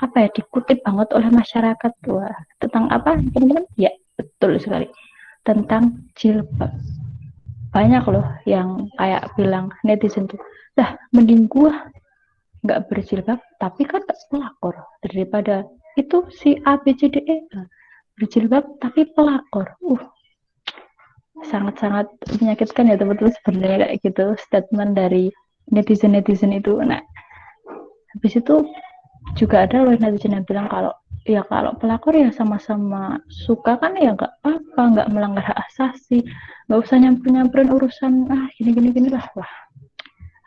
apa ya, dikutip banget oleh masyarakat. Wah, tentang apa teman-teman? Ya, betul sekali, tentang jilbab. Banyak loh yang kayak bilang netizen tuh, lah mending gua nggak berjilbab tapi kan pelakor, daripada itu si A B C D E berjilbab tapi pelakor. Sangat-sangat menyakitkan ya teman-teman sebenarnya kayak gitu statement dari netizen-netizen itu. Nah, habis itu juga ada loh netizen yang bilang kalau ya kalau pelakor ya sama-sama suka kan ya nggak apa-apa, nggak melanggar hak asasi, nggak usah nyamperin urusan gini lah. Wah,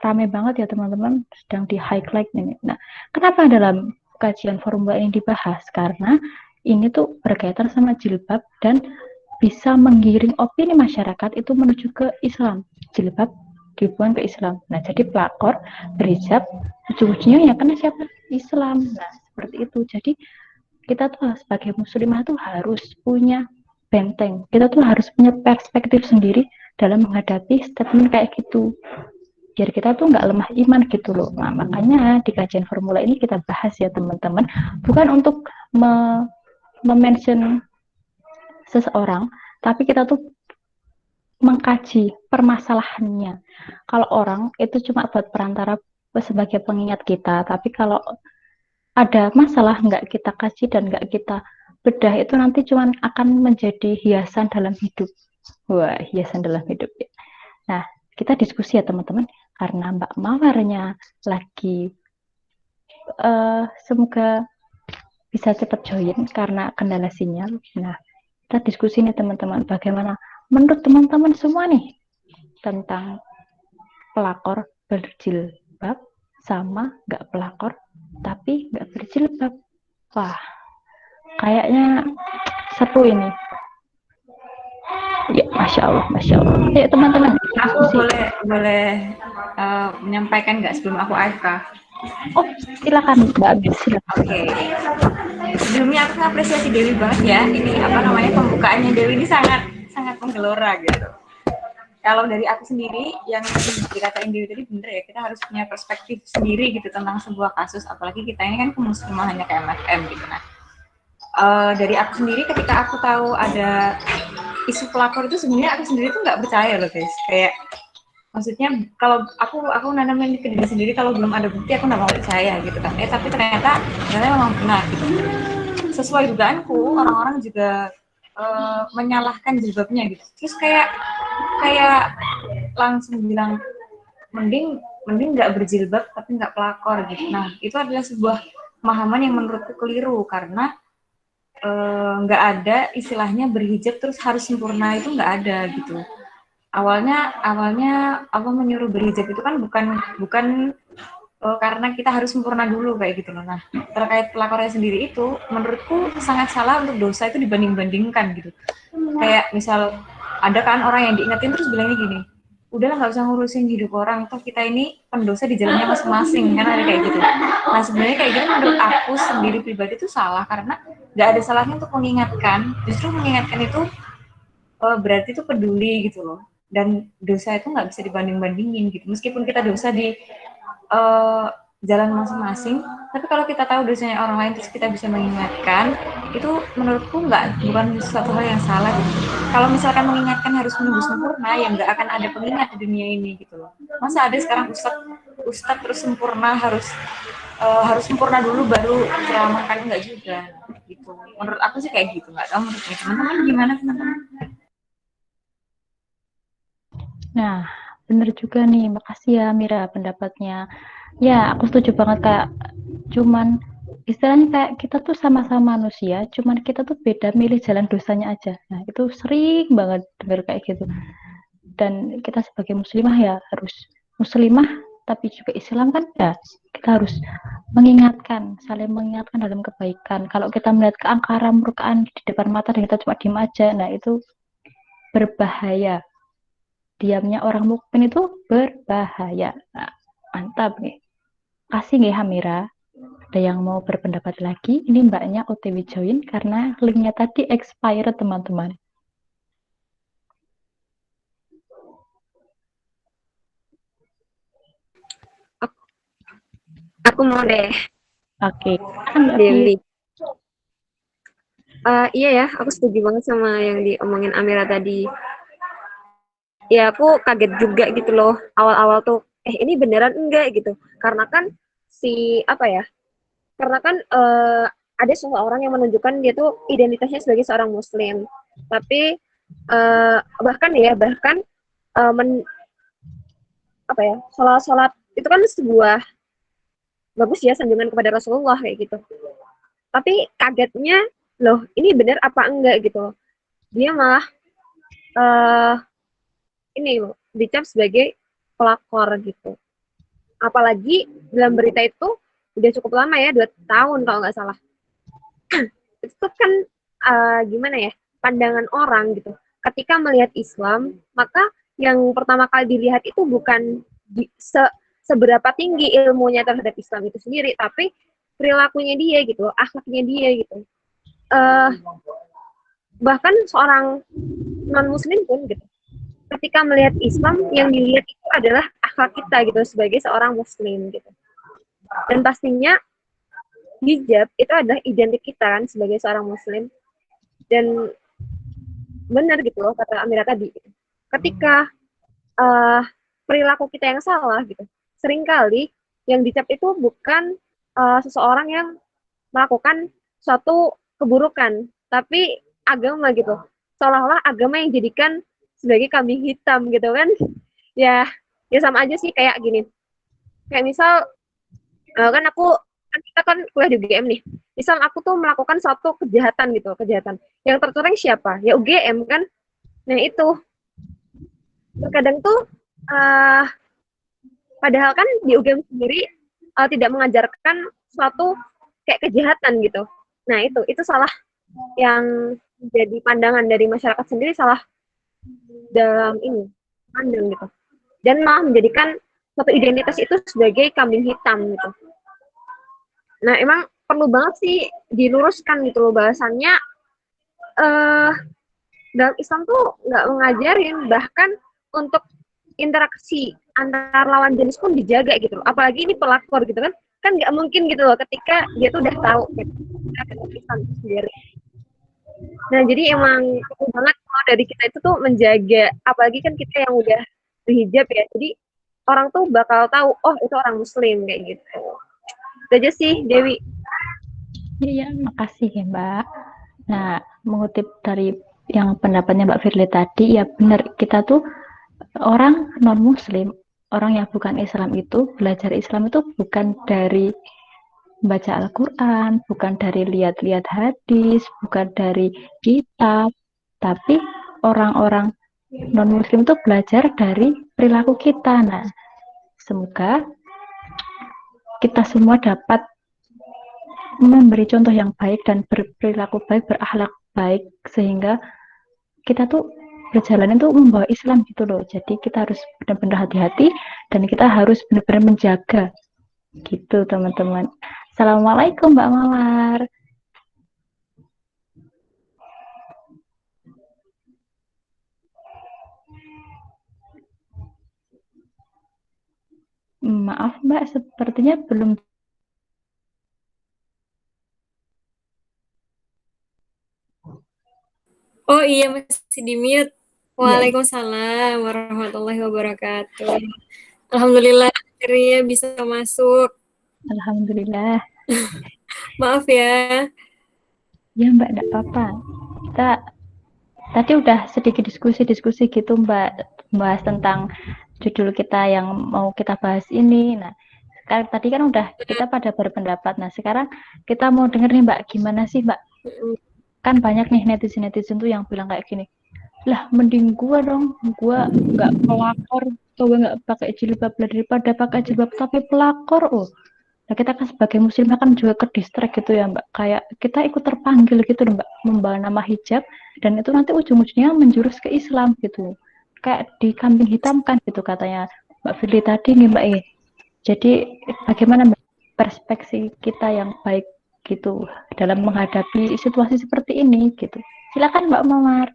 rame banget ya teman-teman, sedang di highlight ini. Nah, kenapa dalam kajian formula ini dibahas? Karena ini tuh berkaitan sama jilbab dan bisa menggiring opini masyarakat itu menuju ke Islam. Jilbab dibuang ke Islam. Nah, jadi pelakor berhijab ujung-ujungnya ya kena siapa? Islam. Nah, seperti itu. Jadi kita tuh sebagai muslimah tuh harus punya benteng. Kita tuh harus punya perspektif sendiri dalam menghadapi statement kayak gitu. Biar kita tuh nggak lemah iman gitu loh. Nah, makanya di kajian formula ini kita bahas ya teman-teman. Bukan untuk mention seseorang, tapi kita tuh mengkaji permasalahannya. Kalau orang itu cuma buat perantara sebagai pengingat kita, tapi kalau ada masalah nggak kita kaji dan nggak kita bedah itu nanti cuma akan menjadi hiasan dalam hidup. Wah, hiasan dalam hidup. Nah, kita diskusi ya teman-teman, karena Mbak Mawarnya lagi semoga bisa cepat join karena kendala sinyal. Nah, kita diskusi nih teman-teman, bagaimana menurut teman-teman semua nih tentang pelakor berjilbab sama nggak pelakor tapi nggak berjilbab. Wah, kayaknya seru ini. Ya, masya Allah, masya Allah. Ya teman-teman, Aku diskusi. boleh boleh menyampaikan nggak sebelum aku AFK? Oh, silakan Mbak Amir, silakan. Oke. Sebelumnya aku apresiasi Dewi banget ya. Ini apa namanya, pembukaannya Dewi ini sangat sangat menggelora gitu. Kalau dari aku sendiri yang dikatain Dewi tadi bener ya, kita harus punya perspektif sendiri gitu tentang sebuah kasus, apalagi kita ini kan kemuslimahannya kayak MFM gitu. Nah, dari aku sendiri ketika aku tahu ada isu pelakor itu, sebenarnya aku sendiri tuh nggak percaya loh guys. Kayak maksudnya kalau aku nanamin ke diri sendiri, kalau belum ada bukti aku nggak mau percaya gitu kan. Tapi ternyata memang benar gitu. Sesuai dugaanku, orang-orang juga menyalahkan jilbabnya gitu. Terus kayak kayak langsung bilang mending mending nggak berjilbab tapi nggak pelakor gitu. Nah, itu adalah sebuah pemahaman yang menurutku keliru, karena nggak ada istilahnya berhijab terus harus sempurna, itu nggak ada gitu. Awalnya apa, menyuruh berhijab itu kan bukan bukan karena kita harus sempurna dulu kayak gitu loh. Nah, terkait pelakornya sendiri itu menurutku sangat salah untuk dosa itu dibanding-bandingkan gitu. Kayak misal ada kan orang yang diingetin terus bilangnya gini, udahlah nggak usah ngurusin hidup orang, toh kita ini pendosa di jalannya masing-masing, kan ada kayak gitu. Nah, sebenarnya kayak gitu menurut aku sendiri pribadi itu salah, karena nggak ada salahnya untuk mengingatkan. Justru mengingatkan itu berarti itu peduli gitu loh. Dan dosa itu nggak bisa dibanding-bandingin gitu. Meskipun kita dosa di uh, jalan masing-masing, tapi kalau kita tahu dosanya orang lain terus kita bisa mengingatkan, itu menurutku bukan suatu hal yang salah gitu. Kalau misalkan mengingatkan harus menunggu sempurna, ya nggak akan ada pengingat di dunia ini gitu loh. Masa ada sekarang ustadz terus sempurna, harus sempurna dulu baru ceramah, kan nggak juga gitu. Menurut aku sih kayak gitu. Nggak tahu menurut teman-teman gimana teman-teman? Nah, bener juga nih, makasih ya Mira pendapatnya. Ya, aku setuju banget kayak cuman istilahnya kayak kita tuh sama-sama manusia, cuman kita tuh beda milih jalan dosanya aja. Nah, itu sering banget denger kayak gitu. Dan kita sebagai muslimah ya harus muslimah tapi juga Islam kan ya, kita harus mengingatkan, saling mengingatkan dalam kebaikan. Kalau kita melihat keangkaran, murkaan di depan mata dan kita cuma diem aja, nah itu berbahaya. Diamnya orang mukmin itu berbahaya. Nah, mantap nih. Kasih nih Hamira. Ada yang mau berpendapat lagi? Ini mbaknya OTW join karena linknya tadi expired teman-teman. Aku mau deh. Oke, kan Mbak Fi. Dewi. Iya ya, aku setuju banget sama yang diomongin Amira tadi. Ya aku kaget juga gitu loh, awal-awal tuh, ini beneran enggak gitu. Karena kan apa ya, karena kan ada seseorang yang menunjukkan dia tuh identitasnya sebagai seorang muslim. Tapi bahkan apa ya, sholat itu kan sebuah bagus ya sanjungan kepada Rasulullah kayak gitu. Tapi kagetnya loh, ini bener apa enggak gitu. Dia malah eh ini loh dicap sebagai pelakor gitu. Apalagi dalam berita itu udah cukup lama ya, 2 tahun kalau nggak salah. Itu kan gimana ya, pandangan orang gitu. Ketika melihat Islam, maka yang pertama kali dilihat itu bukan seberapa tinggi ilmunya terhadap Islam itu sendiri, tapi perilakunya dia gitu, akhlaknya dia gitu. Uh, Bahkan seorang non Muslim pun gitu, ketika melihat Islam yang dilihat itu adalah akhlak kita gitu sebagai seorang Muslim gitu. Dan pastinya hijab itu adalah identik kita kan sebagai seorang Muslim. Dan benar gitu loh kata Amira tadi. Ketika perilaku kita yang salah gitu, seringkali yang dicap itu bukan seseorang yang melakukan suatu keburukan, tapi agama gitu. Seolah-olah agama yang dijadikan sebagai kambing hitam gitu kan. Ya, ya sama aja sih kayak gini. Kayak misal kan kita kan kuliah di UGM nih. Misal aku tuh melakukan suatu kejahatan gitu, kejahatan. Yang tercoreng siapa? Ya UGM kan. Nah itu terkadang tuh uh, padahal kan di UGM sendiri tidak mengajarkan suatu kayak kejahatan gitu. Nah itu salah yang jadi pandangan dari masyarakat sendiri, salah dalam ini pandang gitu. Dan malah menjadikan suatu identitas itu sebagai kambing hitam gitu. Nah emang perlu banget sih diluruskan gitu loh bahasannya. Dalam Islam tuh nggak mengajarin, bahkan untuk interaksi antar lawan jenis pun dijaga gitu loh. Apalagi ini pelakor gitu kan nggak mungkin gitu loh ketika dia tuh udah tahu gitu, Islam itu sendiri. Nah jadi emang perlu banget kalau dari kita itu tuh menjaga, apalagi kan kita yang udah berhijab ya, jadi orang tuh bakal tahu oh itu orang Muslim kayak gitu. Itu aja sih Dewi. Iya, makasih ya Mbak. Nah, mengutip dari yang pendapatnya Mbak Firly tadi, ya benar, kita tuh orang non-Muslim, orang yang bukan Islam itu, belajar Islam itu bukan dari baca Al-Quran, bukan dari lihat-lihat hadis, bukan dari kitab, tapi orang-orang non-Muslim itu belajar dari perilaku kita. Nah, semoga kita semua dapat memberi contoh yang baik dan berperilaku baik, berakhlak baik, sehingga kita tuh berjalan itu membawa Islam gitu loh. Jadi kita harus benar-benar hati-hati dan kita harus benar-benar menjaga gitu teman-teman. Assalamualaikum Mbak Mawar. Maaf Mbak, sepertinya belum. Oh iya, masih di mute. Ya. Waalaikumsalam warahmatullahi wabarakatuh. Alhamdulillah akhirnya bisa masuk. Alhamdulillah. Maaf ya. Ya Mbak, enggak apa-apa. Kita tadi udah sedikit diskusi-diskusi gitu Mbak, bahas tentang judul kita yang mau kita bahas ini. Nah, sekarang tadi kan udah kita pada berpendapat. Nah, sekarang kita mau denger nih Mbak, gimana sih Mbak? Kan banyak nih netizen tuh yang bilang kayak gini, lah mending gua dong, gua nggak pelakor, gua nggak pakai jilbab daripada pakai jilbab tapi pelakor. Oh, nah kita kan sebagai muslim kan juga ke distract gitu ya Mbak, kayak kita ikut terpanggil gitu Mbak, membawa nama hijab, dan itu nanti ujung-ujungnya menjurus ke Islam gitu, kayak dikambing hitamkan gitu katanya Mbak Firly tadi nih Mbak. Jadi bagaimana Mbak perspektif kita yang baik gitu dalam menghadapi situasi seperti ini gitu. Silakan Mbak Mawar.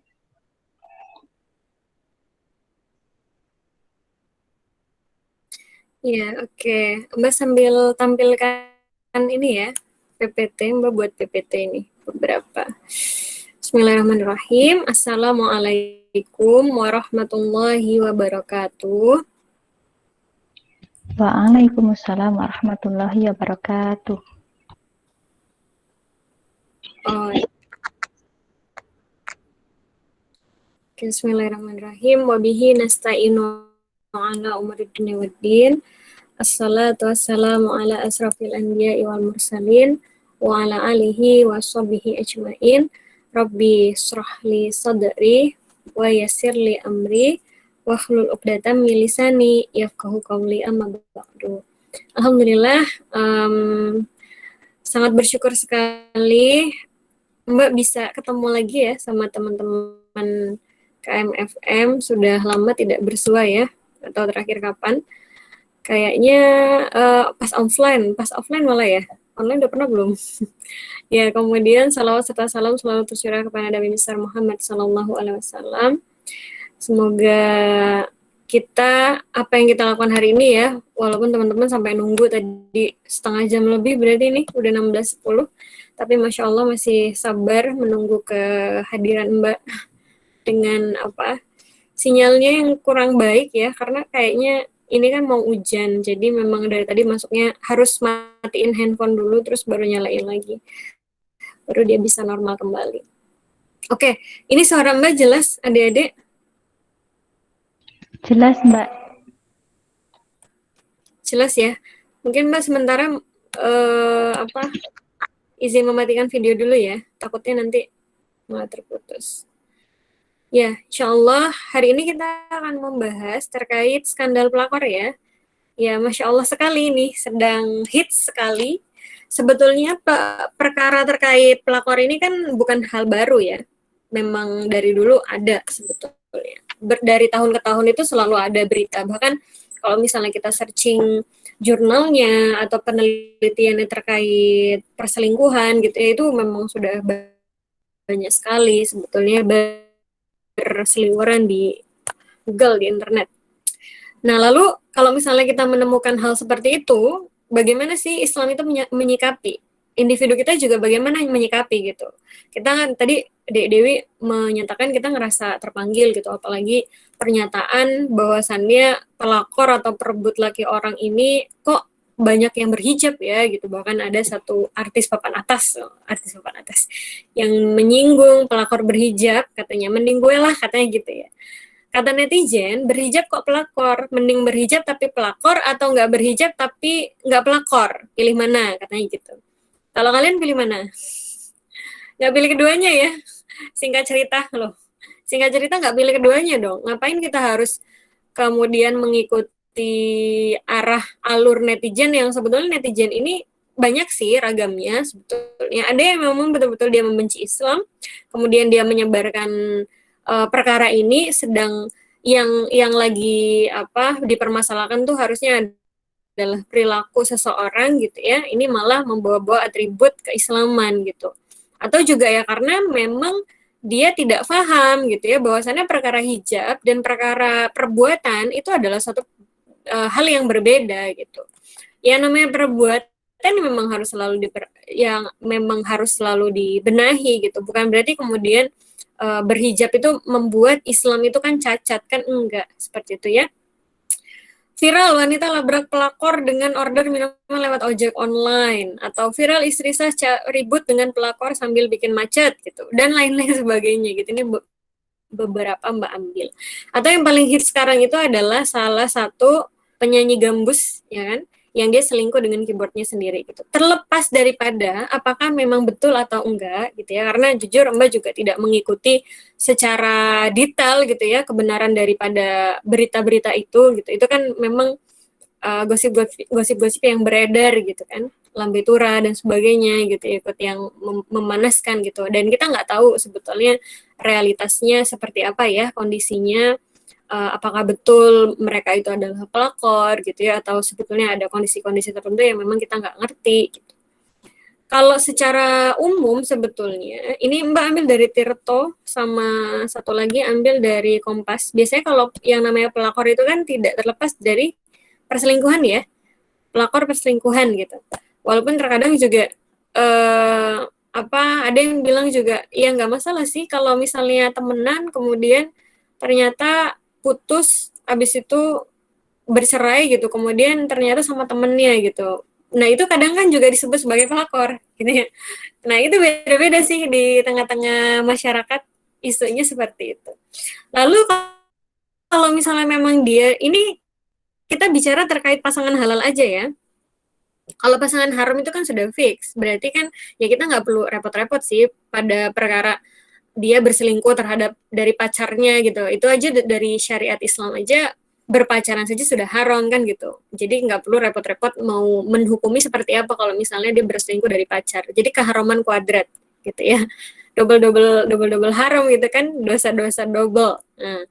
Iya, oke. Mbak sambil tampilkan ini ya, PPT, Mbak buat PPT ini beberapa. Bismillahirrahmanirrahim. Assalamualaikum warahmatullahi wabarakatuh. Waalaikumsalam warahmatullahi wabarakatuh. Oh, Bismillahirrahmanirrahim. Wabihi nasta'inu ala umuri dunya waddin. Assalatu wassalamu ala asrafil anbiya'i wal mursalin wa ala alihi wa sahbihi ajmain. Rabbi shrahli sadri wa yassirli amri wa hlul 'uqdatam min lisani yafqahu qawli amma ba'du. Alhamdulillah, sangat bersyukur sekali Mbak bisa ketemu lagi ya sama teman-teman KMFM. Sudah lama tidak bersua ya, atau terakhir kapan? Kayaknya pas offline malah ya. Online udah pernah belum? Ya, kemudian salawat serta salam selalu tercurah kepada Nabi besar Muhammad Sallallahu Alaihi Wasallam. Semoga kita, apa yang kita lakukan hari ini ya, walaupun teman-teman sampai nunggu tadi setengah jam lebih, berarti ini udah 16.10, tapi Masya Allah masih sabar menunggu kehadiran Mbak dengan sinyalnya yang kurang baik ya, karena kayaknya ini kan mau hujan, jadi memang dari tadi masuknya harus matiin handphone dulu, terus baru nyalain lagi, baru dia bisa normal kembali. Oke, ini suara Mbak jelas, adik-adik? Jelas, Mbak. Jelas ya. Mungkin Mbak sementara izin mematikan video dulu ya, takutnya nanti malah terputus. Ya, insya Allah hari ini kita akan membahas terkait skandal pelakor ya. Ya, Masya Allah sekali ini, sedang hits sekali. Sebetulnya perkara terkait pelakor ini kan bukan hal baru ya. Memang dari dulu ada sebetulnya. Dari tahun ke tahun itu selalu ada berita. Bahkan kalau misalnya kita searching jurnalnya atau penelitiannya terkait perselingkuhan gitu ya, itu memang sudah banyak sekali sebetulnya berseliweran di Google, di internet. Nah, lalu kalau misalnya kita menemukan hal seperti itu, bagaimana sih Islam itu menyikapi? Individu kita juga bagaimana menyikapi gitu. Kita kan tadi Dek Dewi menyatakan kita ngerasa terpanggil gitu, apalagi pernyataan bahwasannya pelakor atau perebut laki orang ini kok banyak yang berhijab ya gitu. Bahkan ada satu artis papan atas yang menyinggung pelakor berhijab, katanya mending gue lah katanya gitu ya. Kata netizen, berhijab kok pelakor, mending berhijab tapi pelakor atau nggak berhijab tapi nggak pelakor, pilih mana katanya gitu. Kalau kalian pilih mana? Nggak pilih keduanya ya, singkat cerita nggak pilih keduanya dong. Ngapain kita harus kemudian mengikuti arah alur netizen yang sebetulnya netizen ini banyak sih ragamnya sebetulnya. Ada yang memang betul-betul dia membenci Islam, kemudian dia menyebarkan perkara ini, sedang yang lagi dipermasalahkan tuh harusnya adalah perilaku seseorang gitu ya. Ini malah membawa-bawa atribut keislaman gitu. Atau juga ya karena memang dia tidak paham gitu ya bahwasannya perkara hijab dan perkara perbuatan itu adalah satu hal yang berbeda gitu. Ya namanya perbuatan memang harus selalu dibenahi gitu. Bukan berarti kemudian berhijab itu membuat Islam itu kan cacat, kan enggak seperti itu ya. Viral wanita labrak pelakor dengan order minuman lewat ojek online, atau viral istri sah ribut dengan pelakor sambil bikin macet gitu, dan lain-lain sebagainya gitu. Ini beberapa Mbak ambil. Atau yang paling hit sekarang itu adalah salah satu penyanyi gambus ya kan, yang dia selingkuh dengan keyboardnya sendiri gitu. Terlepas daripada apakah memang betul atau enggak gitu ya, karena jujur Mbak juga tidak mengikuti secara detail gitu ya kebenaran daripada berita-berita itu gitu. Itu kan memang gosip-gosip yang beredar gitu kan, lambe tura dan sebagainya gitu, ikut yang memanaskan gitu. Dan kita nggak tahu sebetulnya realitasnya seperti apa ya kondisinya. Apakah betul mereka itu adalah pelakor gitu ya, atau sebetulnya ada kondisi-kondisi tertentu yang memang kita nggak ngerti gitu. Kalau secara umum sebetulnya, ini Mbak ambil dari Tirto, sama satu lagi ambil dari Kompas. Biasanya kalau yang namanya pelakor itu kan tidak terlepas dari perselingkuhan ya, pelakor perselingkuhan gitu. Walaupun terkadang juga ada yang bilang juga ya nggak masalah sih kalau misalnya temenan kemudian ternyata putus habis itu bercerai gitu, kemudian ternyata sama temennya gitu. Nah itu kadang kan juga disebut sebagai pelakor gitu ya. Nah itu beda-beda sih di tengah-tengah masyarakat, isunya seperti itu. Lalu kalau misalnya memang dia ini, kita bicara terkait pasangan halal aja ya. Kalau pasangan haram itu kan sudah fix, berarti kan ya kita nggak perlu repot-repot sih pada perkara dia berselingkuh terhadap dari pacarnya gitu. Itu aja dari syariat Islam aja berpacaran saja sudah haram kan gitu. Jadi nggak perlu repot-repot mau menghukumi seperti apa kalau misalnya dia berselingkuh dari pacar. Jadi keharaman kuadrat gitu ya. Double haram gitu kan, dosa-dosa double. Nah,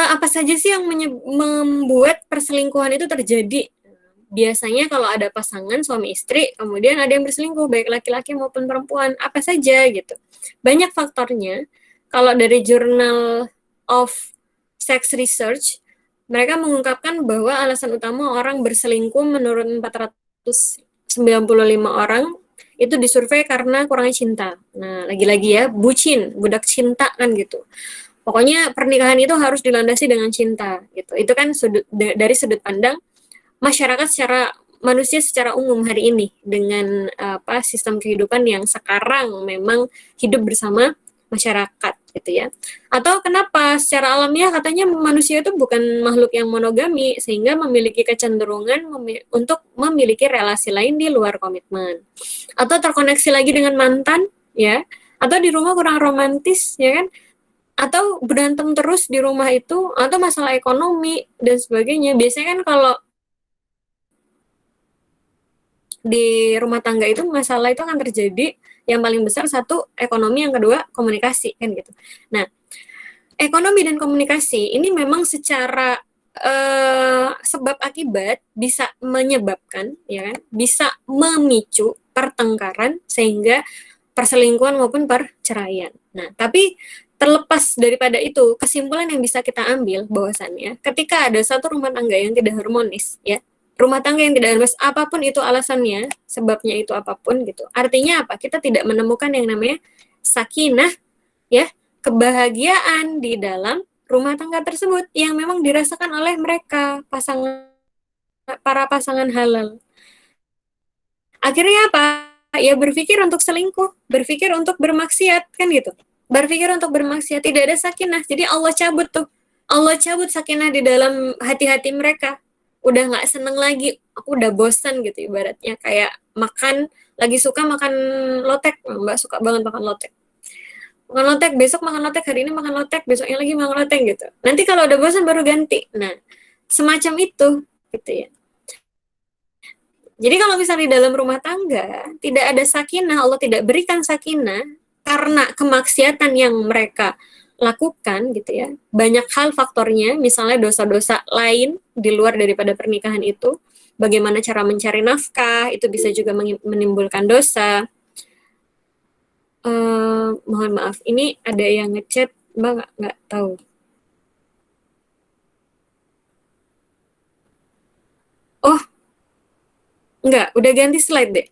apa saja sih yang membuat perselingkuhan itu terjadi? Biasanya kalau ada pasangan suami istri, kemudian ada yang berselingkuh, baik laki-laki maupun perempuan, apa saja gitu. Banyak faktornya. Kalau dari Journal of Sex Research, mereka mengungkapkan bahwa alasan utama orang berselingkuh menurut 495 orang itu disurvei karena kurangnya cinta. Nah, lagi-lagi ya, bucin, budak cinta kan gitu. Pokoknya pernikahan itu harus dilandasi dengan cinta gitu. Itu kan dari sudut pandang masyarakat secara manusia secara umum hari ini dengan sistem kehidupan yang sekarang memang hidup bersama masyarakat gitu ya. Atau kenapa secara alamiah katanya manusia itu bukan makhluk yang monogami sehingga memiliki kecenderungan untuk memiliki relasi lain di luar komitmen. Atau terkoneksi lagi dengan mantan ya, atau di rumah kurang romantis ya kan, atau berantem terus di rumah itu, atau masalah ekonomi dan sebagainya. Biasanya kan kalau di rumah tangga itu masalah itu akan terjadi yang paling besar satu ekonomi, yang kedua komunikasi kan gitu. Nah, ekonomi dan komunikasi ini memang secara sebab akibat bisa menyebabkan ya kan, bisa memicu pertengkaran sehingga perselingkuhan maupun perceraian. Nah, tapi terlepas daripada itu, kesimpulan yang bisa kita ambil bahwasannya ketika ada satu rumah tangga yang tidak harmonis ya, rumah tangga yang tidak harmonis, apapun itu alasannya, sebabnya itu apapun gitu. Artinya apa? Kita tidak menemukan yang namanya sakinah ya, kebahagiaan di dalam rumah tangga tersebut yang memang dirasakan oleh mereka para pasangan halal. Akhirnya apa? Ya berpikir untuk selingkuh, berpikir untuk bermaksiat kan gitu. Berpikir untuk bermaksiat, tidak ada sakinah. Jadi Allah cabut tuh. Allah cabut sakinah di dalam hati-hati mereka. Udah nggak seneng lagi, aku udah bosan gitu ibaratnya. Kayak makan, lagi suka makan lotek, Mbak suka banget makan lotek. Makan lotek, besok makan lotek, hari ini makan lotek, besoknya lagi makan lotek gitu. Nanti kalau udah bosan baru ganti. Nah, semacam itu gitu ya. Jadi kalau misalnya di dalam rumah tangga tidak ada sakinah, Allah tidak berikan sakinah karena kemaksiatan yang mereka lakukan gitu ya. Banyak hal faktornya, misalnya dosa-dosa lain di luar daripada pernikahan itu. Bagaimana cara mencari nafkah, itu bisa juga menimbulkan dosa. Mohon maaf, ini ada yang ngechat, Mbak nggak tahu. Oh, enggak, udah ganti slide deh.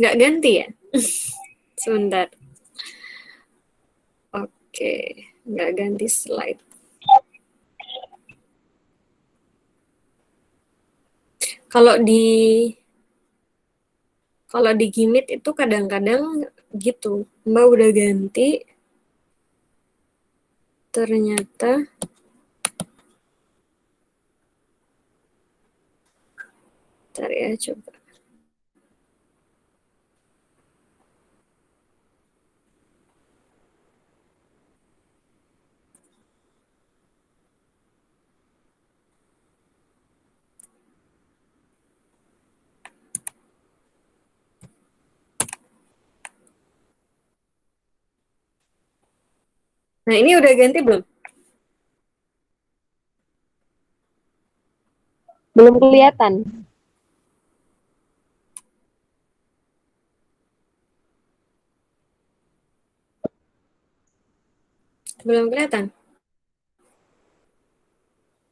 Nggak ganti ya? Sebentar. Oke, nggak ganti slide. Kalau di Gimit itu kadang-kadang gitu, Mbak udah ganti, ternyata bentar ya, coba. Nah, ini udah ganti belum? Belum kelihatan. Belum kelihatan?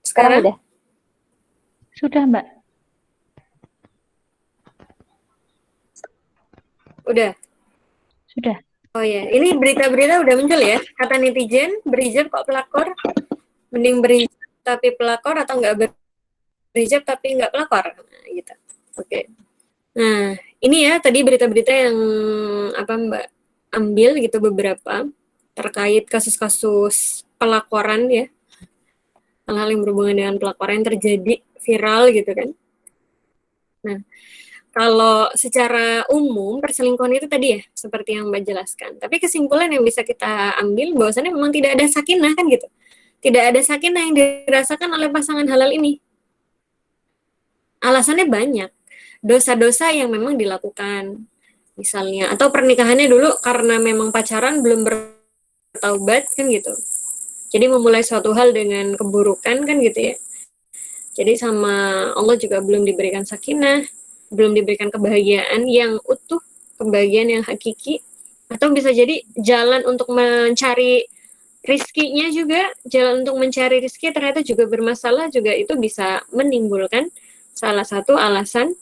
Sekarang Sekarang? udah. Sudah, Mbak. Udah. Sudah. Oh ya, ini berita-berita udah muncul ya. Kata netizen, berhijab kok pelakor? Mending berhijab tapi pelakor atau nggak berhijab tapi nggak pelakor? Nah, gitu. Oke. Nah, ini ya tadi berita-berita yang apa Mbak ambil gitu beberapa terkait kasus-kasus pelakoran ya. Hal-hal yang berhubungan dengan pelakoran yang terjadi viral gitu kan. Nah, kalau secara umum perselingkuhan itu tadi ya seperti yang Mbak jelaskan. Tapi kesimpulan yang bisa kita ambil bahwasannya memang tidak ada sakinah kan gitu. Tidak ada sakinah yang dirasakan oleh pasangan halal ini. Alasannya banyak. Dosa-dosa yang memang dilakukan misalnya atau pernikahannya dulu karena memang pacaran belum bertaubat kan gitu. Jadi memulai suatu hal dengan keburukan kan gitu ya. Jadi sama Allah juga belum diberikan sakinah, belum diberikan kebahagiaan yang utuh, kebahagiaan yang hakiki, atau bisa jadi jalan untuk mencari rizkinya juga, jalan untuk mencari rizki ternyata juga bermasalah, juga itu bisa menimbulkan salah satu alasan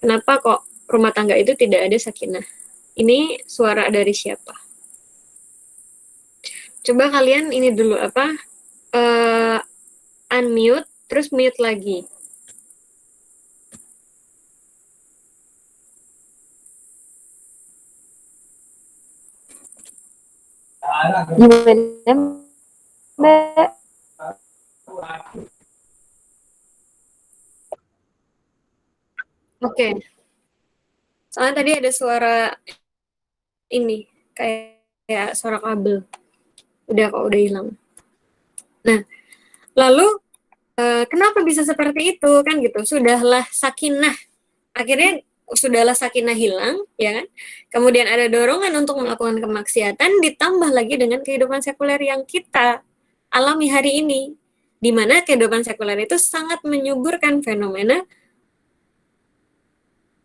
kenapa kok rumah tangga itu tidak ada sakinah. Ini suara dari siapa? Coba kalian ini dulu apa? Unmute, terus mute lagi. Gimana, Mbak? Oke. Soalnya tadi ada suara ini, kayak suara kabel. Udah kok, udah hilang. Nah, lalu kenapa bisa seperti itu kan gitu? Sudahlah sakinah. Akhirnya sudahlah sakinah hilang, ya kan? Kemudian ada dorongan untuk melakukan kemaksiatan ditambah lagi dengan kehidupan sekuler yang kita alami hari ini. Di mana kehidupan sekuler itu sangat menyuburkan fenomena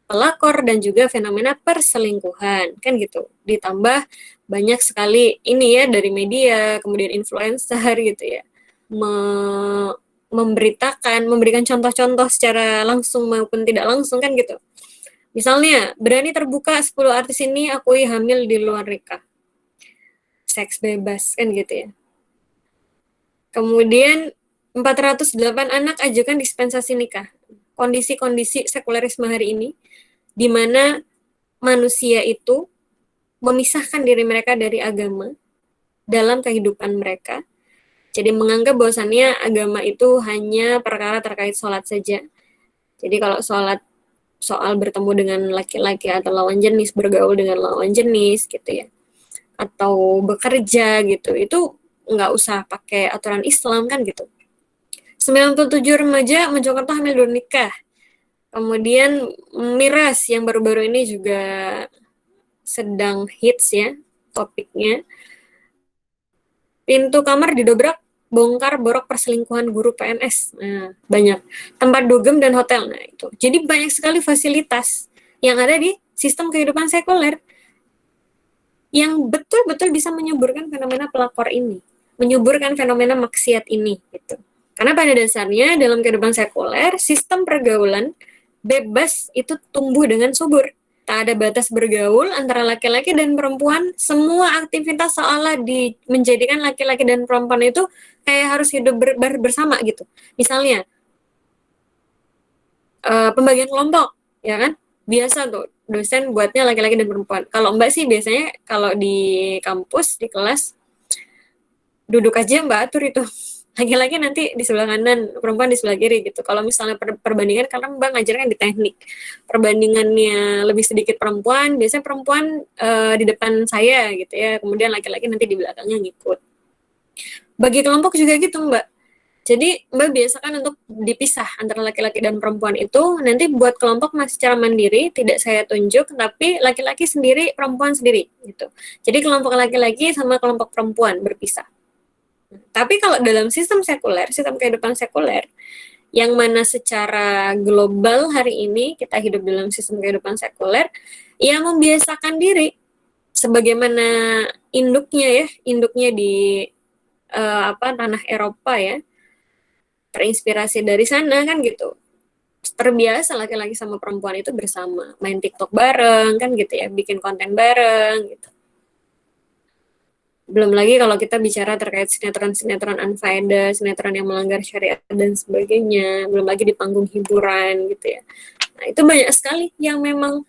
pelakor dan juga fenomena perselingkuhan kan gitu. Ditambah banyak sekali ini ya dari media, kemudian influencer gitu ya. Memberikan contoh-contoh secara langsung maupun tidak langsung kan gitu. Misalnya, berani terbuka 10 artis ini akui hamil di luar nikah. Seks bebas kan gitu ya. Kemudian 408 anak ajukan dispensasi nikah. Kondisi-kondisi sekulerisme hari ini di mana manusia itu memisahkan diri mereka dari agama dalam kehidupan mereka. Jadi menganggap bahwasannya agama itu hanya perkara terkait sholat saja. Jadi kalau sholat soal bertemu dengan laki-laki atau lawan jenis, bergaul dengan lawan jenis gitu ya. Atau bekerja gitu, itu nggak usah pakai aturan Islam kan gitu. 97 remaja Mojokerto hamil luar nikah. Kemudian miras yang baru-baru ini juga sedang hits ya topiknya. Pintu kamar didobrak, bongkar borok perselingkuhan guru PNS. Nah, banyak. Tempat dugem dan hotel. Nah, itu. Jadi banyak sekali fasilitas yang ada di sistem kehidupan sekuler yang betul-betul bisa menyuburkan fenomena pelakor ini, menyuburkan fenomena maksiat ini gitu. Karena pada dasarnya dalam kehidupan sekuler, sistem pergaulan bebas itu tumbuh dengan subur. Tak ada batas bergaul antara laki-laki dan perempuan. Semua aktivitas seolah menjadikan laki-laki dan perempuan itu kayak harus hidup bersama gitu. Misalnya, pembagian kelompok, ya kan? Biasa tuh, dosen buatnya laki-laki dan perempuan. Kalau Mbak sih biasanya kalau di kampus, di kelas, duduk aja Mbak atur itu. Laki-laki nanti di sebelah kanan, perempuan di sebelah kiri gitu. Kalau misalnya perbandingan, karena Mbak ngajarnya di teknik, perbandingannya lebih sedikit perempuan, biasanya perempuan di depan saya gitu ya, kemudian laki-laki nanti di belakangnya ngikut. Bagi kelompok juga gitu Mbak. Jadi Mbak biasakan untuk dipisah antara laki-laki dan perempuan itu, nanti buat kelompok masih secara mandiri, tidak saya tunjuk, tapi laki-laki sendiri, perempuan sendiri gitu. Jadi kelompok laki-laki sama kelompok perempuan berpisah. Tapi kalau dalam sistem sekuler, sistem kehidupan sekuler, yang mana secara global hari ini kita hidup dalam sistem kehidupan sekuler, yang membiasakan diri sebagaimana induknya di tanah Eropa ya, terinspirasi dari sana kan gitu. terbiasa laki-laki sama perempuan itu bersama, main TikTok bareng kan gitu ya, bikin konten bareng gitu. Belum lagi kalau kita bicara terkait sinetron-sinetron unfaedah, sinetron yang melanggar syariat dan sebagainya, belum lagi di panggung hiburan gitu ya. Nah, itu banyak sekali yang memang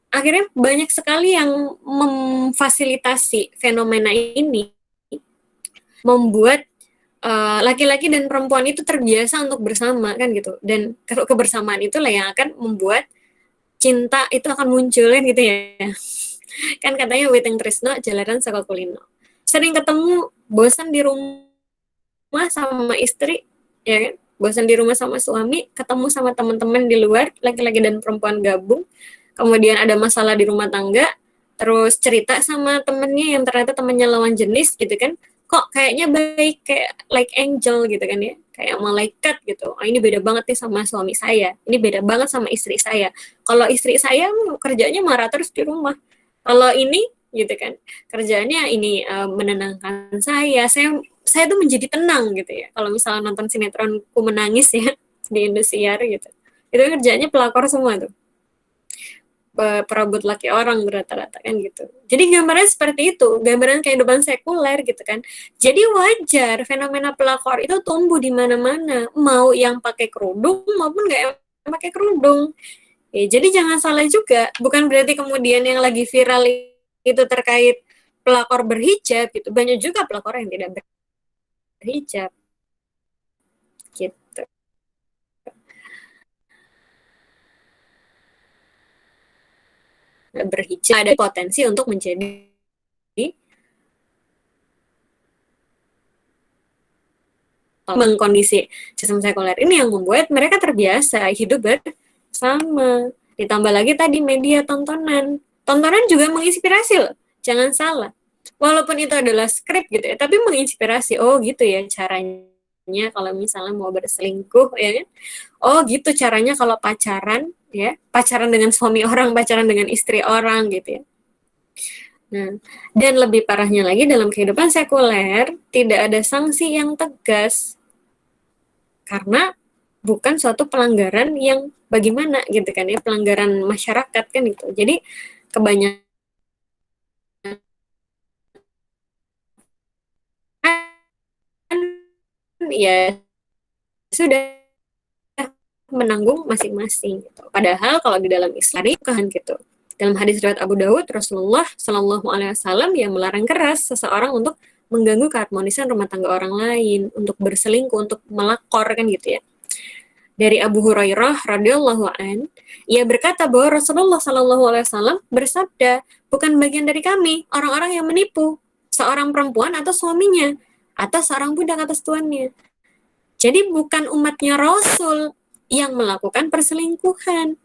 akhirnya banyak sekali yang memfasilitasi fenomena ini, membuat laki-laki dan perempuan itu terbiasa untuk bersama kan gitu, dan kebersamaan itulah yang akan membuat cinta itu akan muncul kan gitu ya. Kan katanya Witing Tresno jalaran saka kulino. Sering ketemu, bosan di rumah sama istri, ya kan? Bosan di rumah sama suami, ketemu sama teman-teman di luar, laki-laki dan perempuan gabung. Kemudian ada masalah di rumah tangga, terus cerita sama temennya yang ternyata temennya lawan jenis gitu kan. Kok kayaknya baik, kayak like angel gitu kan ya, kayak malaikat gitu. Oh, ini beda banget nih sama suami saya, ini beda banget sama istri saya. Kalau istri saya kerjanya marah terus di rumah. Kalau ini gitu kan, kerjaannya ini menenangkan saya tuh menjadi tenang gitu ya. Kalau misalnya nonton sinetron Ku Menangis ya di Indosiar gitu, itu kerjanya pelakor semua tuh, perabot laki orang rata-rata kan gitu. Jadi gambaran seperti itu, gambaran kehidupan sekuler gitu kan. Jadi wajar fenomena pelakor itu tumbuh di mana-mana, mau yang pakai kerudung maupun nggak yang pakai kerudung. Ya, jadi jangan salah juga, bukan berarti kemudian yang lagi viral itu terkait pelakor berhijab gitu. Banyak juga pelakor yang tidak berhijab gitu. Berhijab ada potensi untuk menjadi mengkondisi sistem sekuler ini yang membuat mereka terbiasa hidup bersama. Ditambah lagi tadi media tontonan. Tontonan juga menginspirasi loh. Jangan salah. Walaupun itu adalah skrip gitu ya, tapi menginspirasi. Oh gitu ya caranya kalau misalnya mau berselingkuh ya kan. Oh gitu caranya kalau pacaran ya, pacaran dengan suami orang, pacaran dengan istri orang gitu ya. Nah, dan lebih parahnya lagi dalam kehidupan sekuler tidak ada sanksi yang tegas karena bukan suatu pelanggaran yang bagaimana gitu kan ya, pelanggaran masyarakat kan itu. Jadi kebanyakan ya sudah menanggung masing-masing gitu. Padahal kalau di dalam Islam kan gitu. Dalam hadis riwayat Abu Dawud, Rasulullah Shallallahu Alaihi Wasallam yang melarang keras seseorang untuk mengganggu keharmonisan rumah tangga orang lain, untuk berselingkuh, untuk melakor kan gitu ya. Dari Abu Hurairah radhiyallahu an, ia berkata bahwa Rasulullah Shallallahu Alaihi Wasallam bersabda, bukan bagian dari kami orang-orang yang menipu seorang perempuan atau suaminya atau seorang budak atas tuannya. Jadi bukan umatnya Rasul yang melakukan perselingkuhan,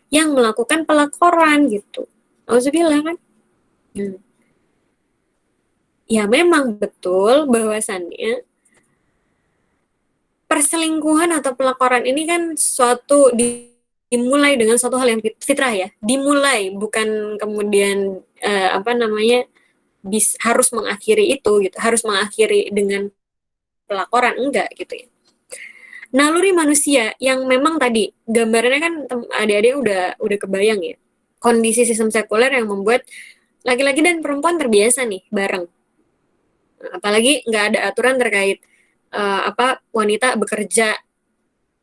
yang melakukan pelakoran gitu. Auzubillah kan? Ya memang betul bahwasannya perselingkuhan atau pelakoran ini kan suatu dimulai dengan suatu hal yang fitrah ya. Dimulai bukan kemudian harus mengakhiri itu gitu, harus mengakhiri dengan pelakoran, enggak gitu ya. Naluri manusia yang memang tadi gambarannya kan adik-adik udah kebayang ya, kondisi sistem sekuler yang membuat laki-laki dan perempuan terbiasa nih bareng, apalagi nggak ada aturan terkait wanita bekerja.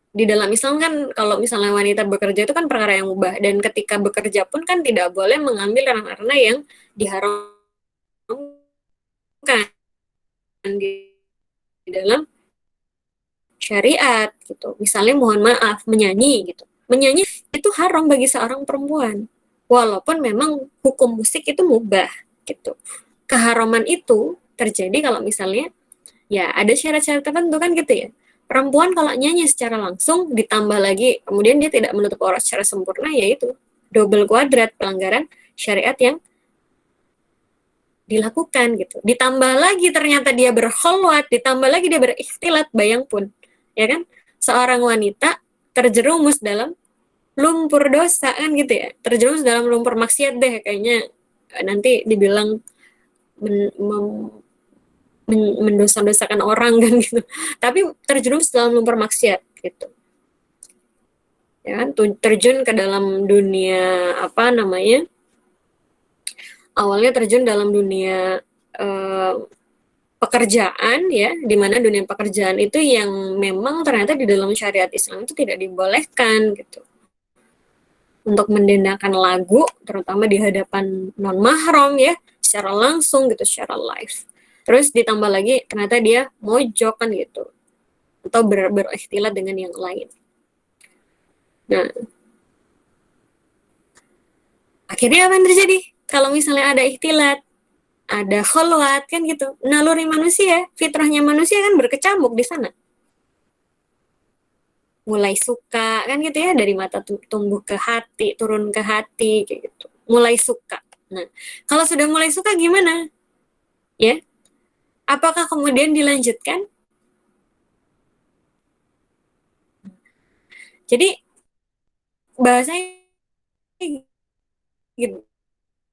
Di dalam Islam kan kalau misalnya wanita bekerja itu kan perkara yang mubah, dan ketika bekerja pun kan tidak boleh mengambil ranah-ranah yang diharamkan di dalam syariat gitu. Misalnya mohon maaf menyanyi gitu. Menyanyi itu haram bagi seorang perempuan. Walaupun memang hukum musik itu mubah gitu. Keharaman itu terjadi kalau misalnya ya ada syarat-syarat tertentu kan gitu ya. Perempuan kalau nyanyi secara langsung ditambah lagi kemudian dia tidak menutup aurat secara sempurna, yaitu double kuadrat pelanggaran syariat yang dilakukan gitu. Ditambah lagi ternyata dia berkholwat, ditambah lagi dia berikhtilat, bayang pun ya kan, seorang wanita terjerumus dalam lumpur dosa kan gitu ya, terjerumus dalam lumpur maksiat deh kayaknya, nanti dibilang mendosa-dosakan orang kan gitu, tapi terjerumus dalam lumpur maksiat gitu. ya kan, terjun ke dalam dunia apa namanya, awalnya terjun dalam dunia pekerjaan ya, di mana dunia pekerjaan itu yang memang ternyata di dalam syariat Islam itu tidak dibolehkan gitu untuk mendengarkan lagu, terutama di hadapan non mahram ya, secara langsung gitu, secara live. Terus ditambah lagi ternyata dia mojok kan gitu, atau berikhtilat dengan yang lain. Nah, akhirnya apa yang terjadi? Kalau misalnya ada ikhtilat, ada kholwat kan gitu, naluri manusia, fitrahnya manusia kan berkecamuk di sana. Mulai suka kan gitu ya, dari mata tumbuh ke hati, turun ke hati kayak gitu. Mulai suka. Nah, kalau sudah mulai suka gimana? Ya, apakah kemudian dilanjutkan? Jadi bahasanya gitu.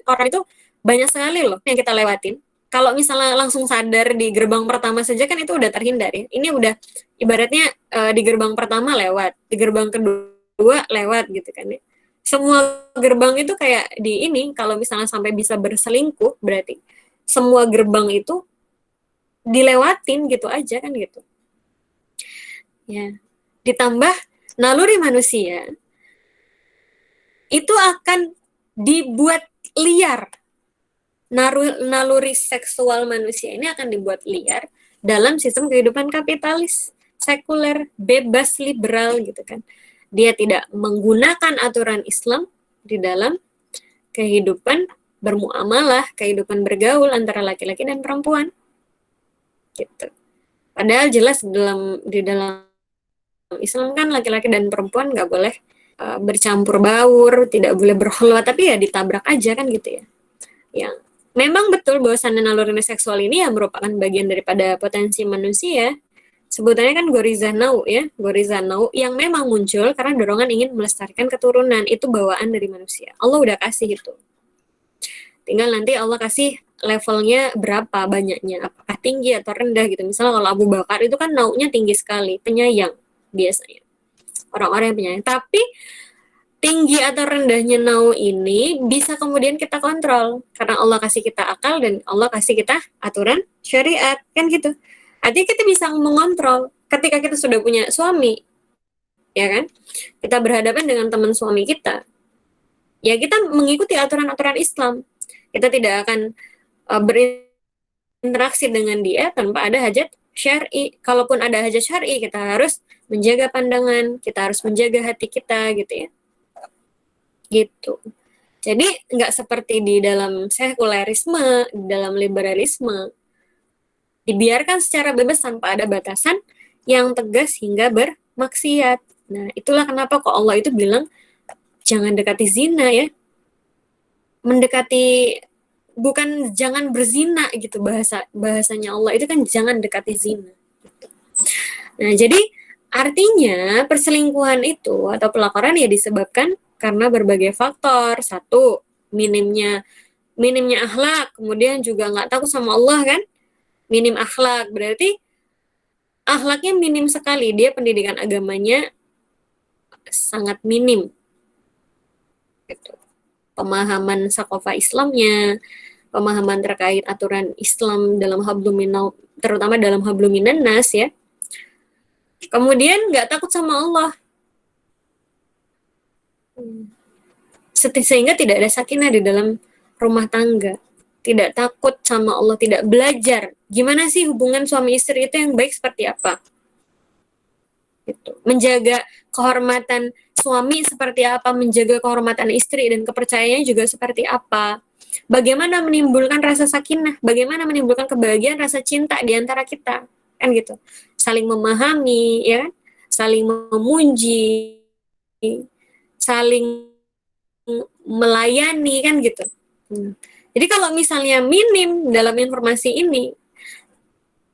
Orang itu banyak sekali loh yang kita lewatin. Kalau misalnya langsung sadar di gerbang pertama saja kan itu udah terhindar ya. Ini udah ibaratnya di gerbang pertama lewat, di gerbang kedua lewat gitu kan ya. Semua gerbang itu kayak di ini, kalau misalnya sampai bisa berselingkuh berarti semua gerbang itu dilewatin gitu aja kan gitu. Ya. Ditambah naluri manusia itu akan dibuat liar. Naluri seksual manusia ini akan dibuat liar dalam sistem kehidupan kapitalis, sekuler, bebas, liberal gitu kan. Dia tidak menggunakan aturan Islam di dalam kehidupan bermuamalah, kehidupan bergaul antara laki-laki dan perempuan. Gitu. Padahal jelas di dalam Islam kan laki-laki dan perempuan nggak boleh bercampur baur, tidak boleh berkhulwat, tapi ya ditabrak aja kan gitu ya. Yang memang betul bahwasannya naluri seksual ini ya merupakan bagian daripada potensi manusia. Sebutannya kan goriza nau ya, goriza nau yang memang muncul karena dorongan ingin melestarikan keturunan. Itu bawaan dari manusia. Allah udah kasih itu. Tinggal nanti Allah kasih levelnya berapa banyaknya, apakah tinggi atau rendah gitu. Misalnya kalau Abu Bakar itu kan naunya tinggi sekali, penyayang biasanya. Orang-orang yang penyayang. Tapi tinggi atau rendahnya nau ini bisa kemudian kita kontrol karena Allah kasih kita akal dan Allah kasih kita aturan syariat kan gitu. Artinya kita bisa mengontrol ketika kita sudah punya suami, ya kan? Kita berhadapan dengan teman suami kita, ya kita mengikuti aturan-aturan Islam. Kita tidak akan berinteraksi dengan dia tanpa ada hajat syar'i. Kalaupun ada hajat syar'i, kita harus menjaga pandangan, kita harus menjaga hati kita gitu ya. Gitu. Jadi nggak seperti di dalam sekulerisme, di dalam liberalisme, dibiarkan secara bebas tanpa ada batasan yang tegas hingga bermaksiat. Nah, itulah kenapa kok Allah itu bilang jangan dekati zina ya. Mendekati bukan jangan berzina gitu bahasanya Allah itu kan jangan dekati zina. Gitu. Nah, jadi artinya perselingkuhan itu atau pelakoran ya disebabkan karena berbagai faktor. Satu, minimnya akhlak, kemudian juga nggak takut sama Allah kan, minim akhlak berarti akhlaknya minim sekali, dia pendidikan agamanya sangat minim, gitu. Pemahaman sakofa Islamnya, pemahaman terkait aturan Islam dalam habluminal, terutama dalam habluminan nas ya. Kemudian nggak takut sama Allah. Sehingga tidak ada sakinah di dalam rumah tangga, tidak takut sama Allah, tidak belajar gimana sih hubungan suami istri itu yang baik seperti apa, gitu. Menjaga kehormatan suami seperti apa, menjaga kehormatan istri dan kepercayaannya juga seperti apa, bagaimana menimbulkan rasa sakinah, bagaimana menimbulkan kebahagiaan, rasa cinta di antara kita, kan gitu, saling memahami ya kan, saling memuji, saling melayani kan gitu. Jadi kalau misalnya minim dalam informasi ini,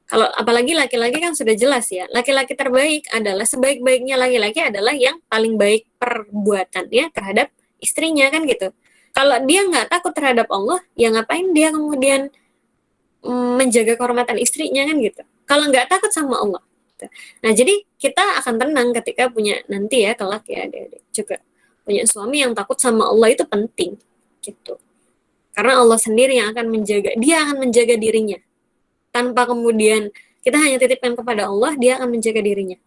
kalau apalagi laki-laki kan sudah jelas ya, laki-laki terbaik adalah sebaik-baiknya laki-laki adalah yang paling baik perbuatannya terhadap istrinya kan gitu. Kalau dia nggak takut terhadap Allah, ya ngapain dia kemudian menjaga kehormatan istrinya kan gitu. Kalau nggak takut sama Allah, gitu. Nah, jadi kita akan tenang ketika punya nanti ya kelak ya adik-adik juga punya suami yang takut sama Allah itu penting gitu. Karena Allah sendiri yang akan menjaga, dia akan menjaga dirinya. Tanpa kemudian kita hanya titipkan kepada Allah, dia akan menjaga dirinya.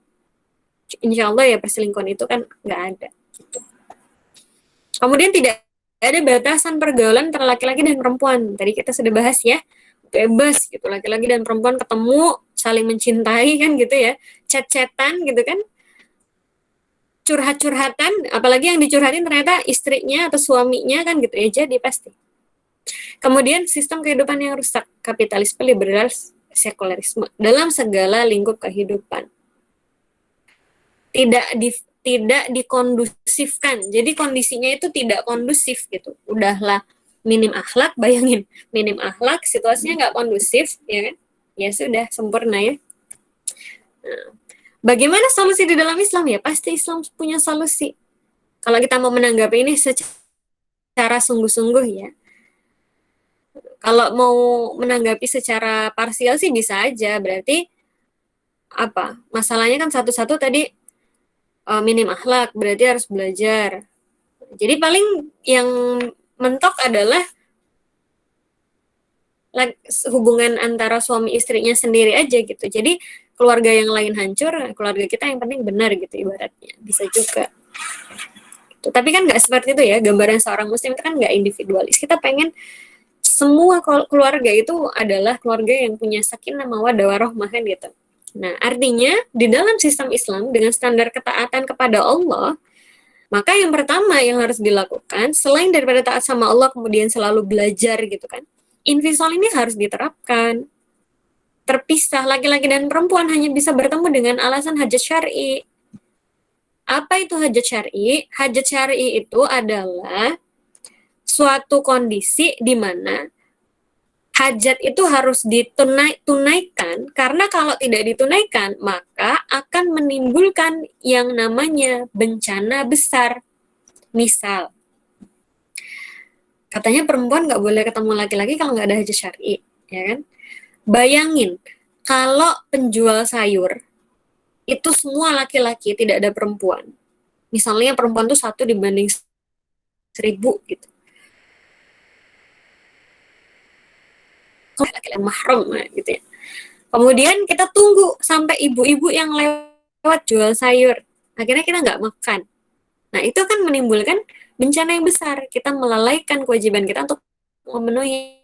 Insya Allah ya perselingkuhan itu kan nggak ada gitu. Kemudian tidak ada batasan pergaulan antara laki-laki dan perempuan. Tadi kita sudah bahas ya, bebas gitu, laki-laki dan perempuan ketemu saling mencintai kan gitu ya, chat-chatan gitu kan, curhat-curhatan, apalagi yang dicurhatin ternyata istrinya atau suaminya kan gitu ya, jadi pasti. Kemudian sistem kehidupan yang rusak, kapitalisme, liberal, sekulerisme dalam segala lingkup kehidupan. Tidak dikondusifkan. Jadi kondisinya itu tidak kondusif gitu. Udahlah minim akhlak, bayangin minim akhlak, situasinya nggak kondusif, ya kan? Ya sudah sempurna ya. Nah, bagaimana solusi di dalam Islam ya? Pasti Islam punya solusi. Kalau kita mau menanggapi ini secara sungguh-sungguh ya. Kalau mau menanggapi secara parsial sih bisa aja. Berarti apa? Masalahnya kan satu-satu tadi minim akhlak, berarti harus belajar. Jadi paling yang mentok adalah hubungan antara suami istrinya sendiri aja gitu. Jadi keluarga yang lain hancur, keluarga kita yang penting benar gitu ibaratnya. Bisa juga. Gitu. Tapi kan nggak seperti itu ya, gambaran seorang muslim itu kan nggak individualis. Kita pengen semua keluarga itu adalah keluarga yang punya sakinah mawaddah warahmah kan gitu. Nah, artinya di dalam sistem Islam dengan standar ketaatan kepada Allah, maka yang pertama yang harus dilakukan selain daripada taat sama Allah kemudian selalu belajar gitu kan. Infisal ini harus diterapkan. Terpisah laki-laki dan perempuan hanya bisa bertemu dengan alasan hajat syar'i. Apa itu hajat syar'i? Hajat syar'i itu adalah suatu kondisi di mana hajat itu harus ditunaikan karena kalau tidak ditunaikan maka akan menimbulkan yang namanya bencana besar. Misal, katanya perempuan nggak boleh ketemu laki-laki kalau nggak ada hajat syar'i, ya kan? Bayangin kalau penjual sayur itu semua laki-laki, tidak ada perempuan. Misalnya perempuan tuh 1 dibanding 1000 gitu. Laki-laki mahram gitu ya. Kemudian kita tunggu sampai ibu-ibu yang lewat jual sayur. Akhirnya kita nggak makan. Nah, itu akan menimbulkan bencana yang besar. Kita melalaikan kewajiban kita untuk memenuhi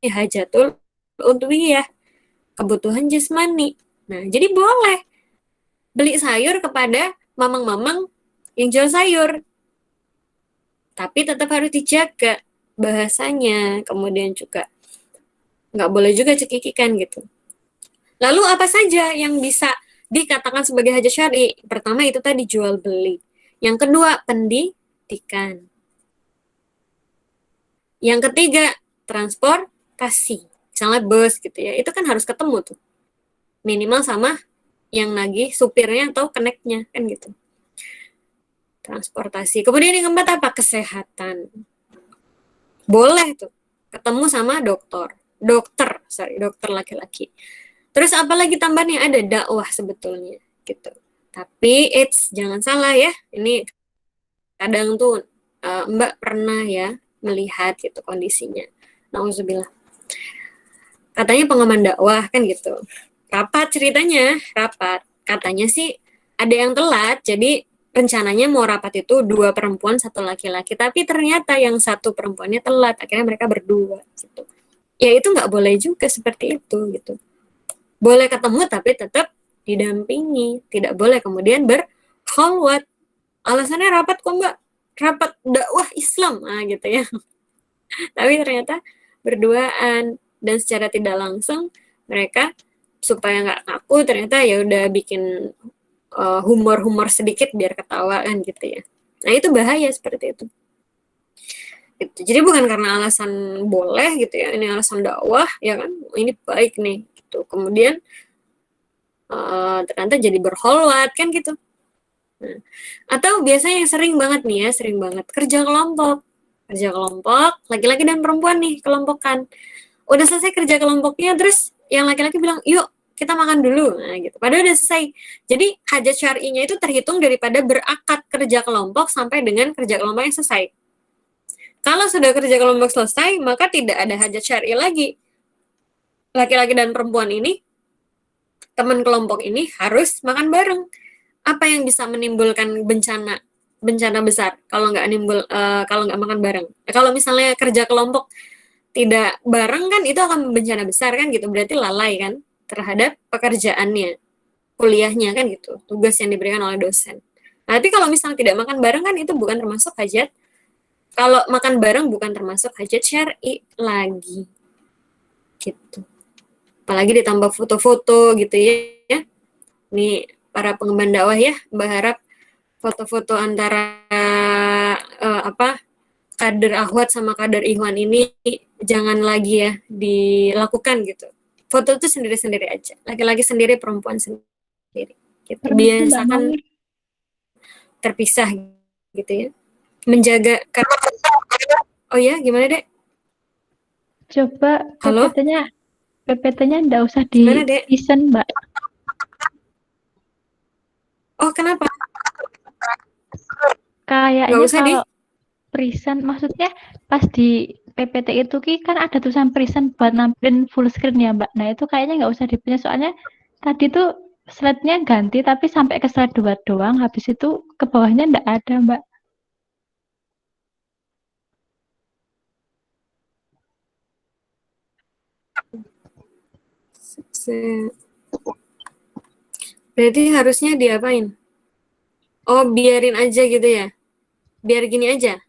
hajatul udwiyah, kebutuhan jasmani. Nah, jadi boleh beli sayur kepada mamang-mamang yang jual sayur. Tapi tetap harus dijaga bahasanya, kemudian juga nggak boleh juga cekikikan gitu. Lalu apa saja yang bisa dikatakan sebagai hajat syar'i? Pertama itu tadi jual beli. Yang kedua pendidikan. Yang ketiga transportasi. Misalnya bus gitu ya, itu kan harus ketemu tuh. Minimal sama yang nagih supirnya atau keneknya kan gitu. Transportasi. Kemudian yang keempat apa? Kesehatan. Boleh tuh ketemu sama dokter laki-laki. Terus apalagi tambahnya ada dakwah sebetulnya gitu. Tapi jangan salah ya, ini kadang tuh Mbak pernah ya melihat gitu kondisinya. Nauzubillah. Katanya pengaman dakwah kan gitu. Rapat ceritanya, katanya sih ada yang telat, jadi rencananya mau rapat itu 2 perempuan 1 laki-laki, tapi ternyata yang 1 perempuannya telat, akhirnya mereka berdua gitu. Ya itu nggak boleh juga seperti itu gitu. Boleh ketemu tapi tetap didampingi, tidak boleh kemudian berkhalwat. Alasannya rapat kok Mbak, rapat dakwah Islam gitu ya. Tapi ternyata berduaan dan secara tidak langsung mereka supaya nggak ngaku ternyata ya udah bikin humor sedikit biar ketawa kan gitu ya. Nah itu bahaya seperti itu. Gitu. Jadi bukan karena alasan boleh gitu ya, ini alasan dakwah ya kan, ini baik nih gitu. Kemudian ternyata jadi berkholwat kan gitu. Nah, atau biasanya yang sering banget kerja kelompok laki-laki dan perempuan nih kelompokan. Udah selesai kerja kelompoknya terus yang laki-laki bilang yuk kita makan dulu. Nah, gitu. Padahal udah selesai. Jadi hajat syar'inya itu terhitung daripada berakad kerja kelompok sampai dengan kerja kelompok yang selesai. Kalau sudah kerja kelompok selesai, maka tidak ada hajat syar'i lagi. Laki-laki dan perempuan ini, teman kelompok ini harus makan bareng. Apa yang bisa menimbulkan bencana besar kalau nggak makan bareng? Kalau misalnya kerja kelompok tidak bareng kan itu akan bencana besar kan gitu. Berarti lalai kan terhadap pekerjaannya, kuliahnya kan gitu, tugas yang diberikan oleh dosen. Nah, tapi kalau misalnya tidak makan bareng kan itu bukan termasuk hajat. Kalau makan bareng bukan termasuk hajat syar'i lagi. Gitu. Apalagi ditambah foto-foto gitu ya. Nih para pengemban dakwah ya, berharap foto-foto antara kader Ahwat sama kader Ikhwan ini jangan lagi ya dilakukan gitu. Foto itu sendiri-sendiri aja. Laki-laki sendiri, perempuan sendiri. Gitu. Permisi Mbak Biasakan Mawi. terpisah gitu ya. Menjaga karena oh ya, gimana Dek? Coba Halo? PPT-nya nggak usah Gimana, Dek? di-desain, Mbak. Oh, kenapa? Kayaknya Nggak usah kalau present, maksudnya pas di PPT itu kan ada tulisan present buat nampilin full screen ya, Mbak. Nah, itu kayaknya nggak usah di-present, soalnya tadi tuh slide-nya ganti, tapi sampai ke slide 2 doang, habis itu ke bawahnya nggak ada, Mbak. Berarti harusnya diapain? Oh, biarin aja gitu ya? Biar gini aja?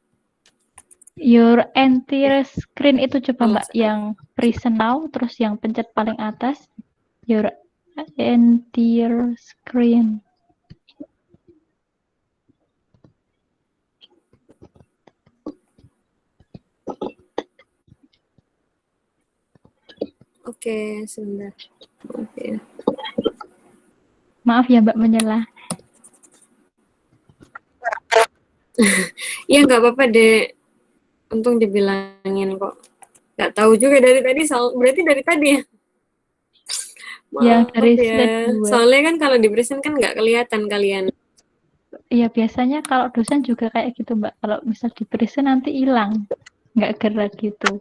Your entire screen itu coba, Mbak, Maksud- yang present now, terus yang pencet paling atas, your entire screen. Oke, sebentar. Oke. Maaf ya, Mbak, menyela. Ya, nggak apa-apa, Dek. Untung dibilangin kok. Nggak tahu juga dari tadi, berarti dari tadi ya? Yang Maaf dari ya. slide 2. Soalnya kan kalau di present kan nggak kelihatan kalian. Iya, biasanya kalau dosen juga kayak gitu, Mbak. Kalau misal di present nanti hilang, nggak gerak gitu.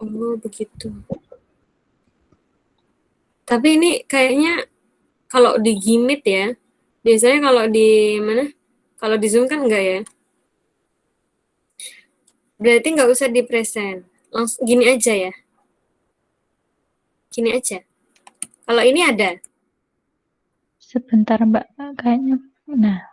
Oh, begitu. Tapi ini kayaknya kalau di Gimit ya, biasanya kalau di mana? Kalau di Zoom kan enggak ya? Berarti nggak usah di present. Langsung gini aja ya. Gini aja. Kalau ini ada. Sebentar, Mbak, kayaknya. Nah,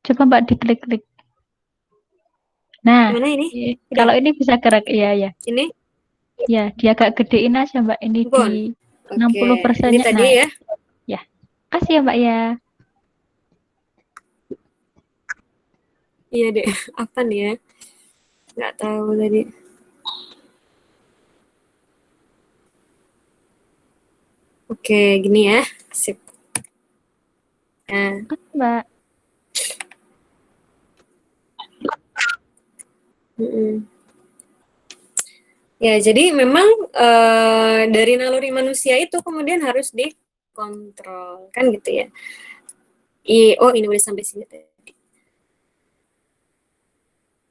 coba Mbak diklik-klik. Nah, Gimana ini? kalau ini bisa gerak, iya ya. Ini? Ya, dia agak gedein aja, Mbak. Ini Bon. di Oke. 60%-nya. Ini tadi Nah, ya. ya. Kasih ya, Mbak ya. Iya deh. Apa nih ya? Nggak tahu tadi. Oke, gini ya. Sip. Nah. Kasih, Mbak. Ya, jadi memang dari naluri manusia itu kemudian harus dikontrol, kan gitu ya. Oh, ini udah sampai sini tadi.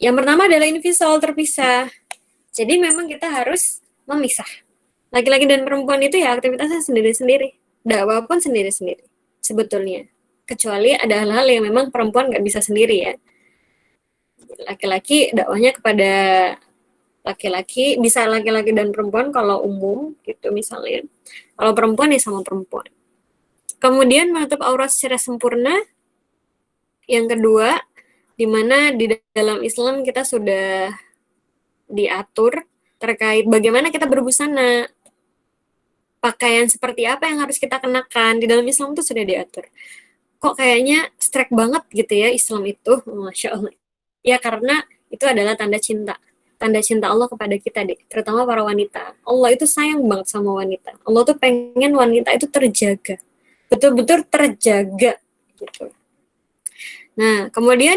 Yang pertama adalah invisible terpisah. Jadi memang kita harus memisah. Laki-laki dan perempuan itu ya aktivitasnya sendiri-sendiri. Dakwah pun sendiri-sendiri sebetulnya. Kecuali ada hal-hal yang memang perempuan nggak bisa sendiri ya. Laki-laki dakwahnya kepada laki-laki, bisa laki-laki dan perempuan kalau umum gitu misalnya. Kalau perempuan ya sama perempuan. Kemudian menutup aurat secara sempurna. Yang kedua, di mana di dalam Islam kita sudah diatur terkait bagaimana kita berbusana. Pakaian seperti apa yang harus kita kenakan. Di dalam Islam itu sudah diatur. Kok kayaknya strike banget gitu ya Islam itu. Masya Allah. Ya karena itu adalah tanda cinta. Tanda cinta Allah kepada kita deh, terutama para wanita. Allah itu sayang banget sama wanita. Allah tuh pengen wanita itu terjaga. Betul-betul terjaga gitu. Nah, kemudian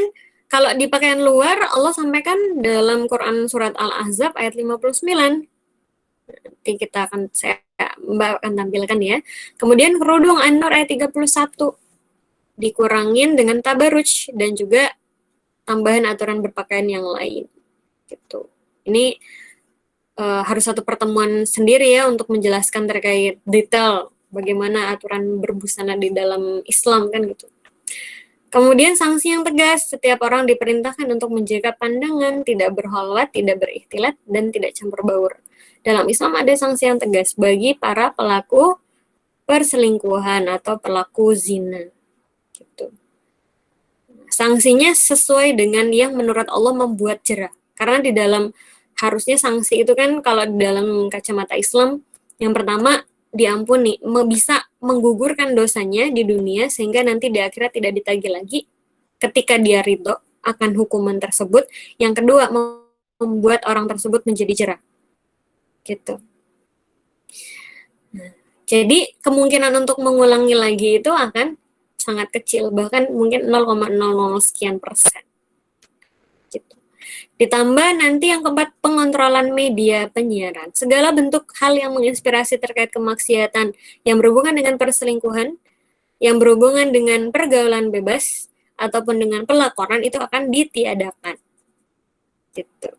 kalau di pakaian luar, Allah sampaikan dalam Quran surat Al-Ahzab ayat 59. Nanti Mbak akan tampilkan ya. Kemudian kerudung An-Nur ayat 31. Dikurangin dengan tabaruj dan juga tambahan aturan berpakaian yang lain. Gitu. Ini harus satu pertemuan sendiri ya untuk menjelaskan terkait detail bagaimana aturan berbusana di dalam Islam kan gitu. Kemudian sanksi yang tegas, setiap orang diperintahkan untuk menjaga pandangan, tidak berkholwat, tidak berikhtilat, dan tidak campur baur. Dalam Islam ada sanksi yang tegas bagi para pelaku perselingkuhan atau pelaku zina. Gitu. Sanksinya sesuai dengan yang menurut Allah membuat jera. Karena di dalam harusnya sanksi itu kan kalau di dalam kacamata Islam, yang pertama diampuni, bisa menggugurkan dosanya di dunia sehingga nanti di akhirat tidak ditagih lagi ketika dia ridho akan hukuman tersebut. Yang kedua, membuat orang tersebut menjadi jera. Gitu. Nah, jadi kemungkinan untuk mengulangi lagi itu akan sangat kecil, bahkan mungkin 0,00 sekian persen. Gitu. Ditambah nanti yang keempat, pengontrolan media penyiaran. Segala bentuk hal yang menginspirasi terkait kemaksiatan yang berhubungan dengan perselingkuhan, yang berhubungan dengan pergaulan bebas, ataupun dengan pelakoran itu akan ditiadakan. Gitu.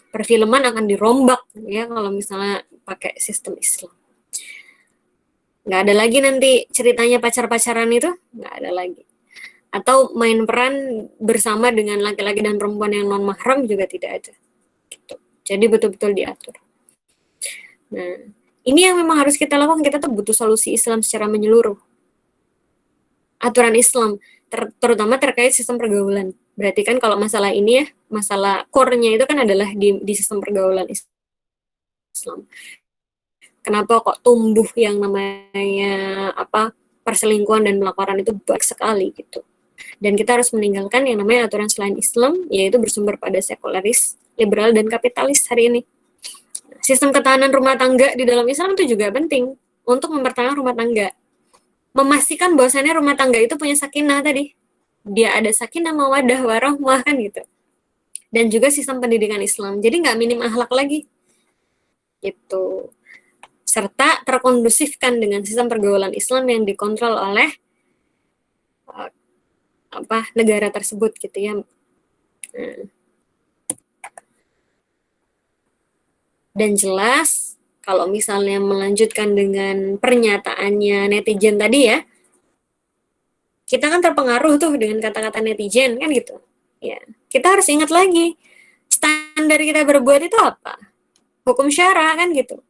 Perfilman akan dirombak ya kalau misalnya pakai sistem Islam. Nggak ada lagi nanti ceritanya pacar-pacaran itu, nggak ada lagi. Atau main peran bersama dengan laki-laki dan perempuan yang non-mahram juga tidak ada. Gitu. Jadi betul-betul diatur. Nah, ini yang memang harus kita lakukan. Kita tuh butuh solusi Islam secara menyeluruh. Aturan Islam, terutama terkait sistem pergaulan. Berarti kan kalau masalah ini ya, masalah core-nya itu kan adalah di sistem pergaulan Islam. Kenapa kok tumbuh yang namanya perselingkuhan dan pelakoran itu banyak sekali gitu. Dan kita harus meninggalkan yang namanya aturan selain Islam, yaitu bersumber pada sekularis, liberal, dan kapitalis hari ini. Sistem ketahanan rumah tangga di dalam Islam itu juga penting untuk mempertahankan rumah tangga. Memastikan bahwasannya rumah tangga itu punya sakinah tadi. Dia ada sakinah, mawaddah, warahmah kan gitu. Dan juga sistem pendidikan Islam. Jadi nggak minim akhlak lagi. Gitu. Serta terkondusifkan dengan sistem pergaulan Islam yang dikontrol oleh negara tersebut gitu ya. Dan jelas kalau misalnya melanjutkan dengan pernyataannya netizen tadi ya, kita kan terpengaruh tuh dengan kata-kata netizen kan gitu. Ya, kita harus ingat lagi standar kita berbuat itu apa? Hukum syara kan gitu.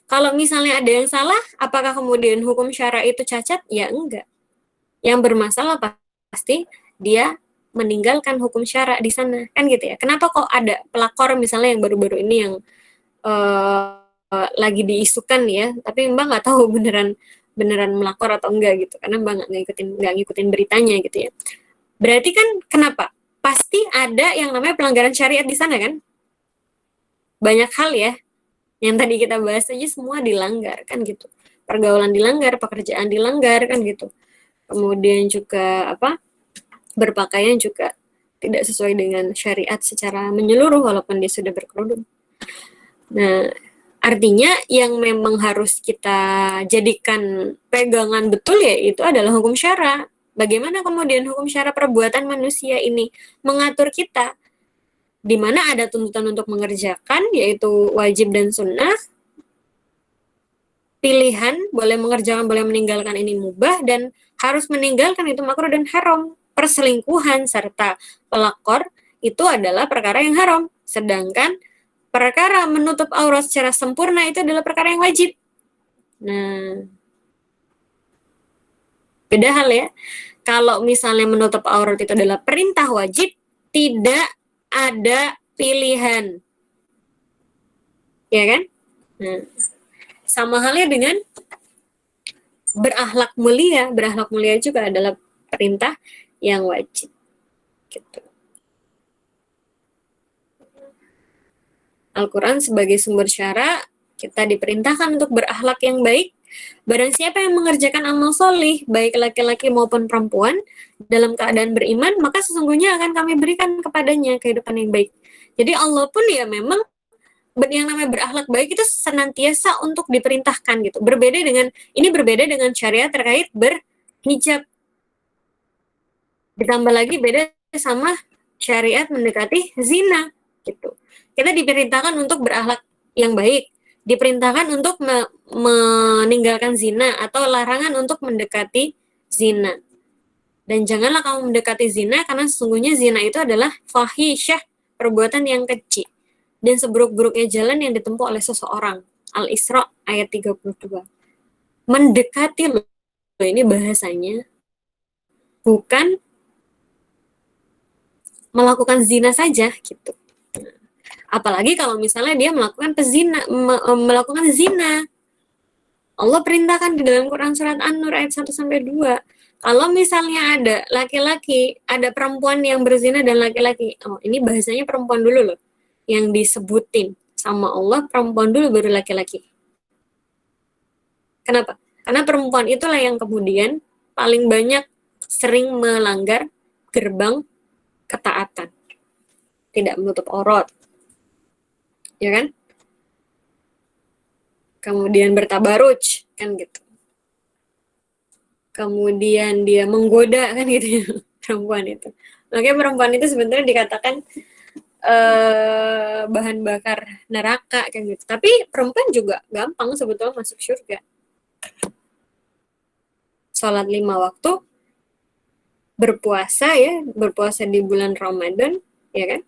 Kalau misalnya ada yang salah, apakah kemudian hukum syara itu cacat? Ya enggak. Yang bermasalah pasti dia meninggalkan hukum syara di sana kan gitu ya. Kenapa kok ada pelakor misalnya yang baru-baru ini yang lagi diisukan ya, tapi Mbak nggak tahu beneran melakor atau enggak gitu, karena Mbak nggak ngikutin beritanya gitu ya. Berarti kan kenapa? Pasti ada yang namanya pelanggaran syariat di sana kan? Banyak hal ya. Yang tadi kita bahas aja semua dilanggar kan gitu. Pergaulan dilanggar, pekerjaan dilanggar kan gitu. Kemudian juga berpakaian juga tidak sesuai dengan syariat secara menyeluruh walaupun dia sudah berkerudung. Nah, artinya yang memang harus kita jadikan pegangan betul ya itu adalah hukum syara. Bagaimana kemudian hukum syara perbuatan manusia ini mengatur kita? Di mana ada tuntutan untuk mengerjakan, yaitu wajib dan sunnah, pilihan, boleh mengerjakan, boleh meninggalkan ini mubah, dan harus meninggalkan itu makruh dan haram. Perselingkuhan serta pelakor itu adalah perkara yang haram, sedangkan perkara menutup aurat secara sempurna itu adalah perkara yang wajib. Nah, beda hal ya. Kalau misalnya menutup aurat itu adalah perintah wajib, tidak ada pilihan. Ya kan? Nah, sama halnya dengan berakhlak mulia. Berakhlak mulia juga adalah perintah yang wajib. Gitu. Al-Quran sebagai sumber syara, kita diperintahkan untuk berakhlak yang baik, Barang siapa yang mengerjakan amal solih, baik laki-laki maupun perempuan, dalam keadaan beriman, maka sesungguhnya akan kami berikan kepadanya kehidupan yang baik. Jadi Allah pun ya memang yang namanya berakhlak baik itu senantiasa untuk diperintahkan gitu. Berbeda dengan syariat terkait berhijab. Ditambah lagi beda sama syariat mendekati zina gitu. Kita diperintahkan untuk berakhlak yang baik, diperintahkan untuk meninggalkan zina atau larangan untuk mendekati zina. Dan janganlah kamu mendekati zina karena sesungguhnya zina itu adalah fahisyah, perbuatan yang keji dan seburuk-buruknya jalan yang ditempuh oleh seseorang. Al-Isra ayat 32. Mendekati loh, ini bahasanya bukan melakukan zina saja gitu. Apalagi kalau misalnya dia melakukan melakukan zina. Allah perintahkan di dalam Quran surat An-Nur ayat 1 sampai 2. Kalau misalnya ada laki-laki, ada perempuan yang berzina dan laki-laki. Oh, ini bahasanya perempuan dulu loh. Yang disebutin sama Allah, perempuan dulu baru laki-laki. Kenapa? Karena perempuan itulah yang kemudian paling banyak sering melanggar gerbang ketaatan, tidak menutup aurat, ya kan? Kemudian bertabaruj, kan gitu. Kemudian dia menggoda, kan gitu ya, perempuan itu. Makanya perempuan itu sebenarnya dikatakan bahan bakar neraka, kan gitu. Tapi perempuan juga gampang sebetulnya masuk surga. Sholat 5 waktu, berpuasa di bulan Ramadan, ya kan?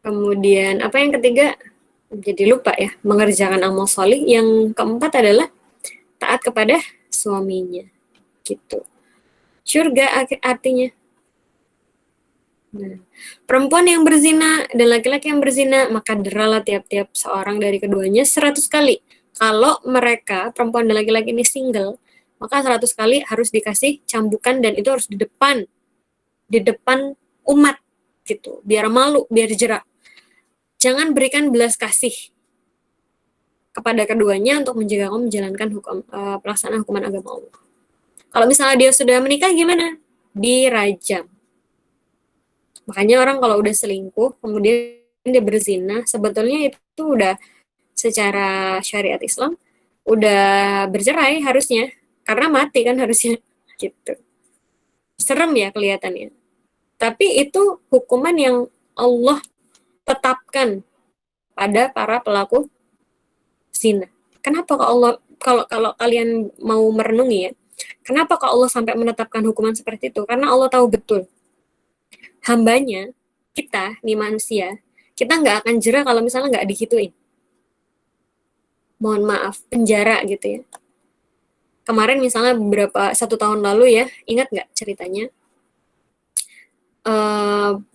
Kemudian apa yang ketiga? Jadi lupa ya, mengerjakan amal solih. Yang keempat adalah taat kepada suaminya, gitu. Surga artinya. Nah, perempuan yang berzina dan laki-laki yang berzina, maka deralah tiap-tiap seorang dari keduanya 100 kali. Kalau mereka, perempuan dan laki-laki ini single, maka 100 kali harus dikasih cambukan dan itu harus di depan umat gitu, biar malu, biar jerak. Jangan berikan belas kasih kepada keduanya untuk menjalankan pelaksanaan hukuman agama Allah. Kalau misalnya dia sudah menikah gimana? Dirajam. Makanya orang kalau udah selingkuh kemudian dia berzina, sebetulnya itu udah secara syariat Islam udah bercerai harusnya. Karena mati kan harusnya, gitu. Serem ya kelihatannya. Tapi itu hukuman yang Allah tetapkan pada para pelaku zina. Kenapa kalau kalian mau merenungi ya, kenapa Allah sampai menetapkan hukuman seperti itu? Karena Allah tahu betul hambanya, kita nih manusia, kita nggak akan jera kalau misalnya nggak digituin. Mohon maaf, penjara gitu ya. Kemarin misalnya 1 tahun lalu ya, ingat nggak ceritanya?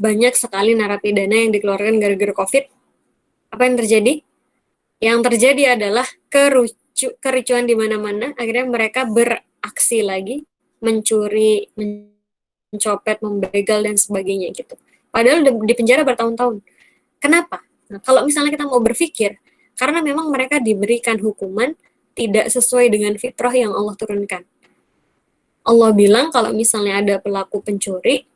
Banyak sekali narapidana yang dikeluarkan gara-gara COVID. Apa yang terjadi? Yang terjadi adalah kericuan di mana-mana. Akhirnya mereka beraksi lagi, mencuri, mencopet, membegal dan sebagainya gitu. Padahal di penjara bertahun-tahun. Kenapa? Nah, kalau misalnya kita mau berpikir, karena memang mereka diberikan hukuman tidak sesuai dengan fitrah yang Allah turunkan. Allah bilang kalau misalnya ada pelaku pencuri,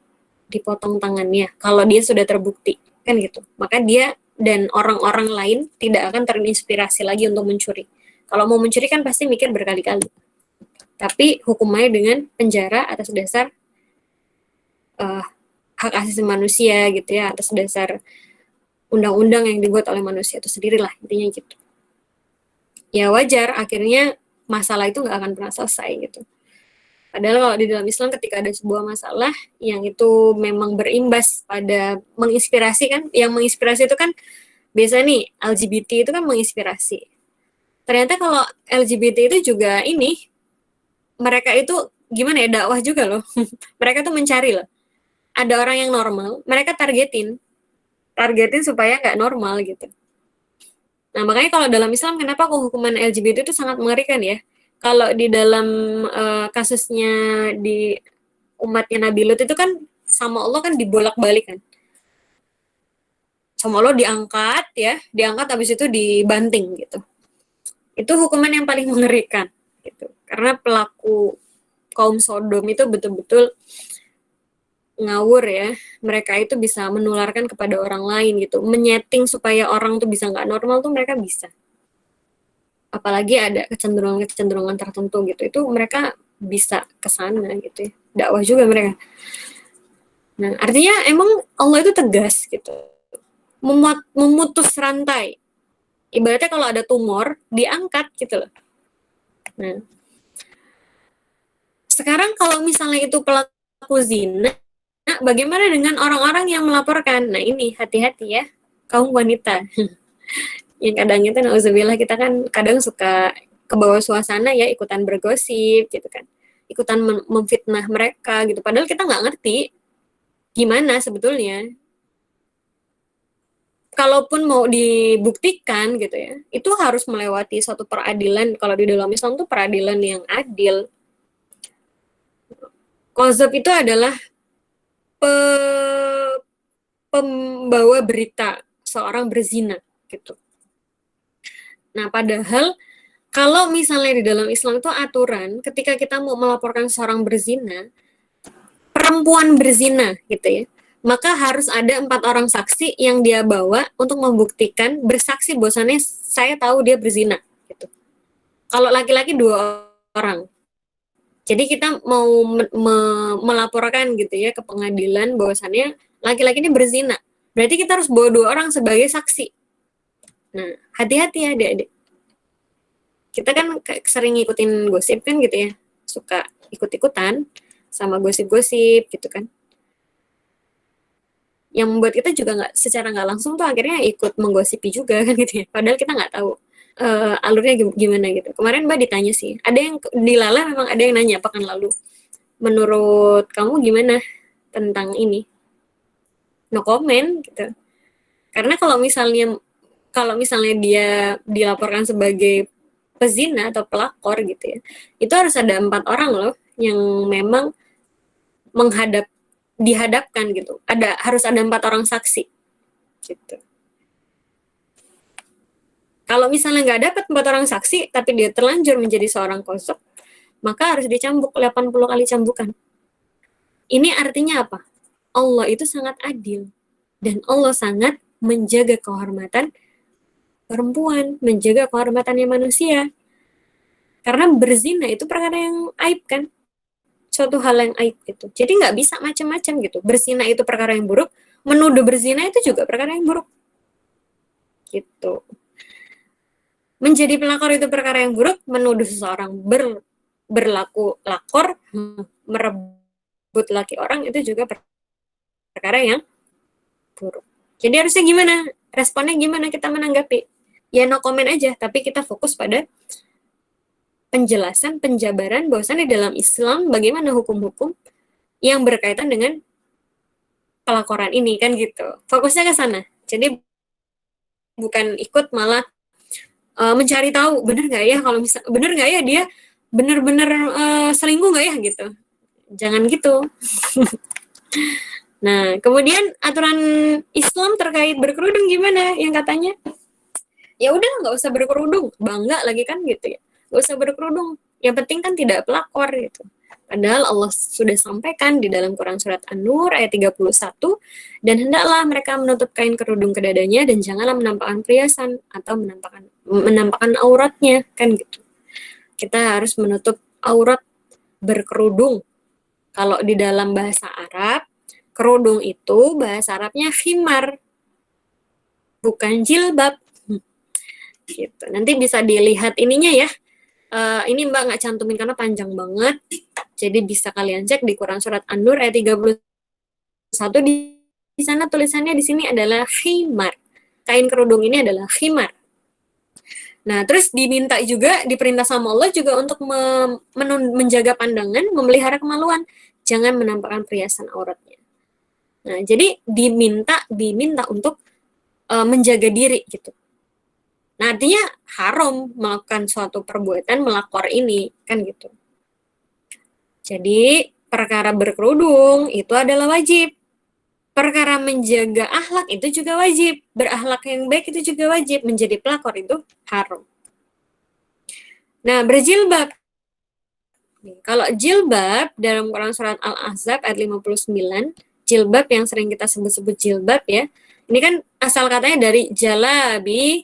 dipotong tangannya kalau dia sudah terbukti, kan gitu. Maka dia dan orang-orang lain tidak akan terinspirasi lagi untuk mencuri. Kalau mau mencuri kan pasti mikir berkali-kali. Tapi hukumannya dengan penjara atas dasar hak asasi manusia gitu ya, atas dasar undang-undang yang dibuat oleh manusia itu sendiri lah, intinya gitu. Ya wajar, akhirnya masalah itu nggak akan pernah selesai gitu. Padahal kalau di dalam Islam ketika ada sebuah masalah yang itu memang berimbas pada menginspirasi kan, yang menginspirasi itu kan biasa nih LGBT itu kan menginspirasi. Ternyata kalau LGBT itu juga ini, mereka itu gimana ya, dakwah juga loh. Mereka tuh mencari loh. Ada orang yang normal, mereka targetin supaya nggak normal gitu. Nah, makanya kalau dalam Islam, kenapa kok hukuman LGBT itu sangat mengerikan ya? Kalau di dalam kasusnya di umatnya Nabi Lut itu kan sama Allah kan dibolak-balik kan. Sama Allah diangkat habis itu dibanting gitu. Itu hukuman yang paling mengerikan gitu. Karena pelaku kaum Sodom itu betul-betul ngawur ya. Mereka itu bisa menularkan kepada orang lain gitu. Menyeting supaya orang tuh bisa nggak normal tuh mereka bisa. Apalagi ada kecenderungan-kecenderungan tertentu gitu. Itu mereka bisa ke sana gitu ya. Dakwah juga mereka. Nah, artinya emang Allah itu tegas gitu. Memutus rantai. Ibaratnya kalau ada tumor, diangkat gitu loh. Nah, sekarang kalau misalnya itu pelaku zina, nah, bagaimana dengan orang-orang yang melaporkan? Nah, ini hati-hati ya, kaum wanita. Yang kadang itu, nauzubillah, kita kan kadang suka ke bawah suasana ya, ikutan bergosip gitu kan. Ikutan memfitnah mereka gitu. Padahal kita nggak ngerti gimana sebetulnya. Kalaupun mau dibuktikan gitu ya, itu harus melewati suatu peradilan. Kalau di dalam Islam tuh peradilan yang adil. Qazaf itu adalah pembawa berita seorang berzina gitu. Nah, padahal kalau misalnya di dalam Islam itu aturan ketika kita mau melaporkan seorang berzina, perempuan berzina gitu ya, maka harus ada 4 orang saksi yang dia bawa untuk membuktikan, bersaksi bahwasannya saya tahu dia berzina gitu. Kalau laki-laki 2 orang. Jadi kita mau melaporkan gitu ya ke pengadilan bahwasannya laki-laki ini berzina. Berarti kita harus bawa 2 orang sebagai saksi. Nah, hati-hati ya adik-adik. Kita kan sering ngikutin gosip kan gitu ya. Suka ikut-ikutan sama gosip-gosip gitu kan. Yang membuat kita juga secara nggak langsung tuh akhirnya ikut menggosipi juga kan gitu ya. Padahal kita nggak tahu alurnya gimana gitu. Kemarin Mbak ditanya sih, ada yang di Lala memang ada yang nanya pekan lalu, menurut kamu gimana tentang ini? No comment gitu. Karena kalau misalnya dia dilaporkan sebagai pezina atau pelakor gitu ya, itu harus ada 4 orang loh yang memang dihadapkan gitu. Harus ada 4 orang saksi gitu. Kalau misalnya nggak dapat 4 orang saksi, tapi dia terlanjur menjadi seorang qazaf, maka harus dicambuk 80 kali cambukan. Ini artinya apa? Allah itu sangat adil. Dan Allah sangat menjaga kehormatan perempuan, menjaga kehormatannya manusia. Karena berzina itu perkara yang aib kan? Suatu hal yang aib gitu. Jadi nggak bisa macam-macam gitu. Berzina itu perkara yang buruk, menuduh berzina itu juga perkara yang buruk. Gitu. Menjadi pelakor itu perkara yang buruk, menuduh seseorang berlaku lakor, merebut laki orang itu juga perkara yang buruk. Jadi harusnya gimana? Responnya gimana kita menanggapi? Ya no comment aja, tapi kita fokus pada penjelasan, penjabaran bahwasannya dalam Islam bagaimana hukum-hukum yang berkaitan dengan pelaporan ini kan gitu. Fokusnya ke sana. Jadi bukan ikut malah mencari tahu bener nggak ya kalau bener nggak ya dia bener-bener selingkuh nggak ya gitu. Jangan gitu. Nah, kemudian aturan Islam terkait berkerudung gimana? Yang katanya ya udah nggak usah berkerudung, bangga lagi kan gitu ya. Nggak usah berkerudung. Yang penting kan tidak pelakor gitu. Padahal Allah sudah sampaikan di dalam Quran surat An-Nur ayat 31, dan hendaklah mereka menutup kain kerudung ke dadanya dan janganlah menampakkan perhiasan atau menampakkan auratnya kan gitu. Kita harus menutup aurat berkerudung. Kalau di dalam bahasa Arab, kerudung itu bahasa Arabnya khimar, bukan jilbab. Gitu. Nanti bisa dilihat ininya ya. Ini Mbak nggak cantumin karena panjang banget. Jadi bisa kalian cek di Quran surat An-Nur ayat 31, di sana tulisannya di sini adalah khimar. Kain kerudung ini adalah khimar. Nah, terus diminta juga, diperintah sama Allah juga untuk menjaga pandangan, memelihara kemaluan, jangan menampakkan perhiasan auratnya. Nah, jadi diminta untuk menjaga diri gitu. Nah, artinya haram melakukan suatu perbuatan melakor ini, kan gitu. Jadi, perkara berkerudung itu adalah wajib. Perkara menjaga akhlak itu juga wajib. Berakhlak yang baik itu juga wajib. Menjadi pelakor itu haram. Nah, berjilbab. Kalau jilbab dalam Quran surat Al-Ahzab ayat 59, jilbab yang sering kita sebut-sebut jilbab ya. Ini kan asal katanya dari jalabib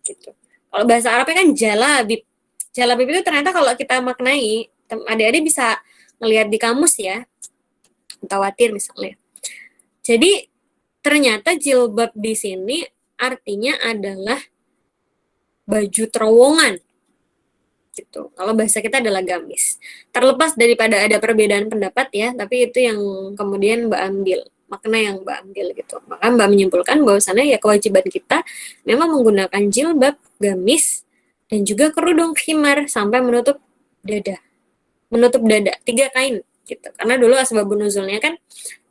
gitu. Kalau bahasa Arabnya kan jalabib. Jalabib itu ternyata kalau kita maknai, adik-adik bisa ngelihat di kamus ya, Mutawatir misalnya. Jadi ternyata jilbab di sini artinya adalah baju terowongan gitu. Kalau bahasa kita adalah gamis. Terlepas daripada ada perbedaan pendapat ya, tapi itu yang kemudian Mbak ambil, makna yang Mbak ambil gitu. Maka Mbak menyimpulkan bahwasannya ya kewajiban kita memang menggunakan jilbab, gamis, dan juga kerudung khimar sampai menutup dada. Menutup dada, 3 kain gitu. Karena dulu asbabun nuzulnya kan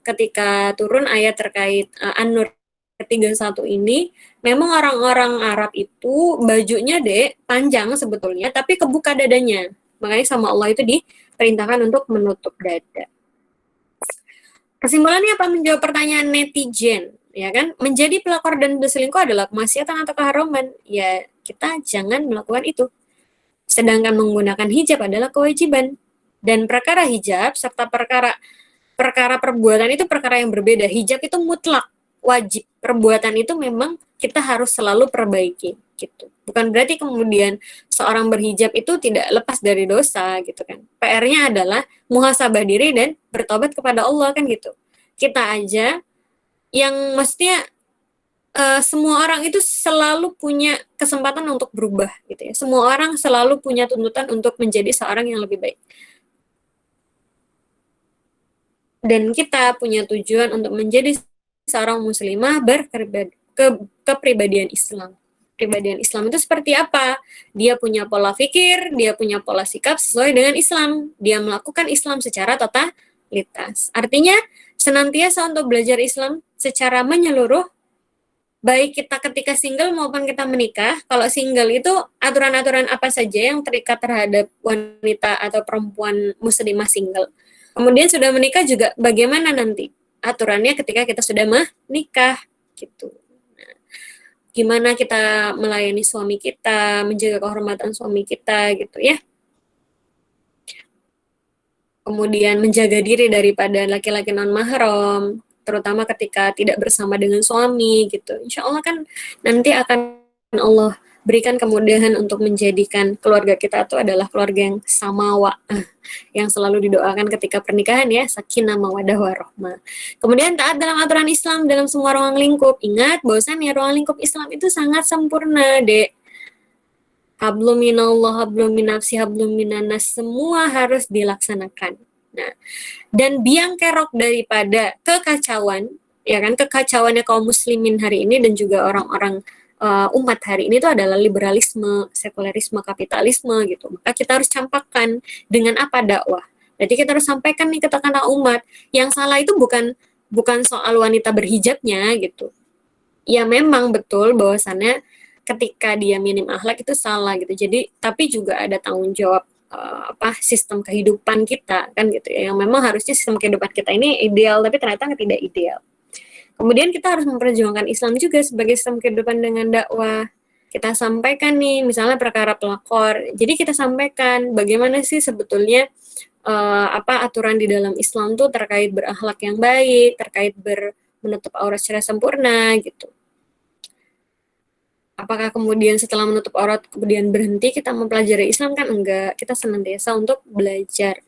ketika turun ayat terkait An-Nur 31 ini, memang orang-orang Arab itu bajunya panjang sebetulnya, tapi kebuka dadanya. Makanya sama Allah itu diperintahkan untuk menutup dada. Kesimpulannya apa? Menjawab pertanyaan netizen, ya kan? Menjadi pelakor dan berselingkuh adalah kemaksiatan atau keharaman. Ya, kita jangan melakukan itu. Sedangkan menggunakan hijab adalah kewajiban. Dan perkara hijab serta perkara perbuatan itu perkara yang berbeda. Hijab itu mutlak, wajib. Perbuatan itu memang kita harus selalu perbaiki gitu. Bukan berarti kemudian seorang berhijab itu tidak lepas dari dosa gitu kan. PR-nya adalah muhasabah diri dan bertobat kepada Allah kan gitu. Kita aja yang mestinya semua orang itu selalu punya kesempatan untuk berubah gitu ya. Semua orang selalu punya tuntutan untuk menjadi seorang yang lebih baik. Dan kita punya tujuan untuk menjadi seorang muslimah kepribadian Islam. Kepribadian Islam itu seperti apa? Dia punya pola pikir, dia punya pola sikap sesuai dengan Islam. Dia melakukan Islam secara totalitas. Artinya, senantiasa untuk belajar Islam secara menyeluruh, baik kita ketika single maupun kita menikah. Kalau single itu aturan-aturan apa saja yang terikat terhadap wanita atau perempuan muslimah single. Kemudian sudah menikah juga bagaimana nanti aturannya ketika kita sudah menikah gitu. Nah, gimana kita melayani suami kita, menjaga kehormatan suami kita gitu ya. Kemudian menjaga diri daripada laki-laki non mahram, terutama ketika tidak bersama dengan suami gitu. Insya Allah kan nanti akan Allah berikan kemudahan untuk menjadikan keluarga kita itu adalah keluarga yang samawa, yang selalu didoakan ketika pernikahan ya, sakinah mawaddah warahmah. Kemudian taat dalam aturan Islam dalam semua ruang lingkup. Ingat bahwasannya ruang lingkup Islam itu sangat sempurna, Dek. Hablum minallah, hablum minafsi, hablum minanas, semua harus dilaksanakan. Nah, dan biang kerok daripada kekacauan, ya kan, kekacauannya kaum muslimin hari ini dan juga orang-orang umat hari ini itu adalah liberalisme, sekulerisme, kapitalisme gitu. Maka kita harus campakkan dengan apa? Dakwah. Jadi kita harus sampaikan nih ke tengah umat. Yang salah itu bukan soal wanita berhijabnya gitu. Ya memang betul bahwasannya ketika dia minim akhlak itu salah gitu. Jadi tapi juga ada tanggung jawab sistem kehidupan kita kan gitu ya. Yang memang harusnya sistem kehidupan kita ini ideal tapi ternyata tidak ideal. Kemudian kita harus memperjuangkan Islam juga sebagai sistem kehidupan dengan dakwah. Kita sampaikan nih, misalnya perkara pelakor. Jadi kita sampaikan bagaimana sih sebetulnya aturan di dalam Islam tuh terkait berakhlak yang baik, terkait menutup aurat secara sempurna gitu. Apakah kemudian setelah menutup aurat kemudian berhenti kita mempelajari Islam? Kan enggak. Kita senantiasa untuk belajar,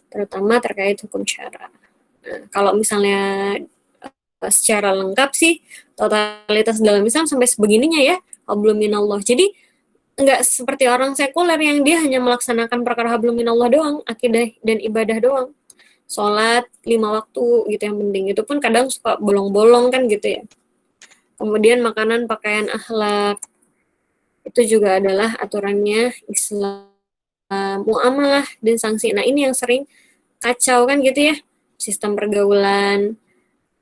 terutama terkait hukum syara. Nah, kalau misalnya secara lengkap sih totalitas dalam Islam sampai sebegininya ya, hablum minallah. Jadi enggak seperti orang sekuler yang dia hanya melaksanakan perkara hablum minallah doang, akidah dan ibadah doang. Sholat 5 waktu gitu yang penting. Itu pun kadang suka bolong-bolong kan gitu ya. Kemudian makanan, pakaian, akhlak itu juga adalah aturannya Islam. Muamalah dan sanksi. Nah, ini yang sering kacau kan gitu ya. Sistem pergaulan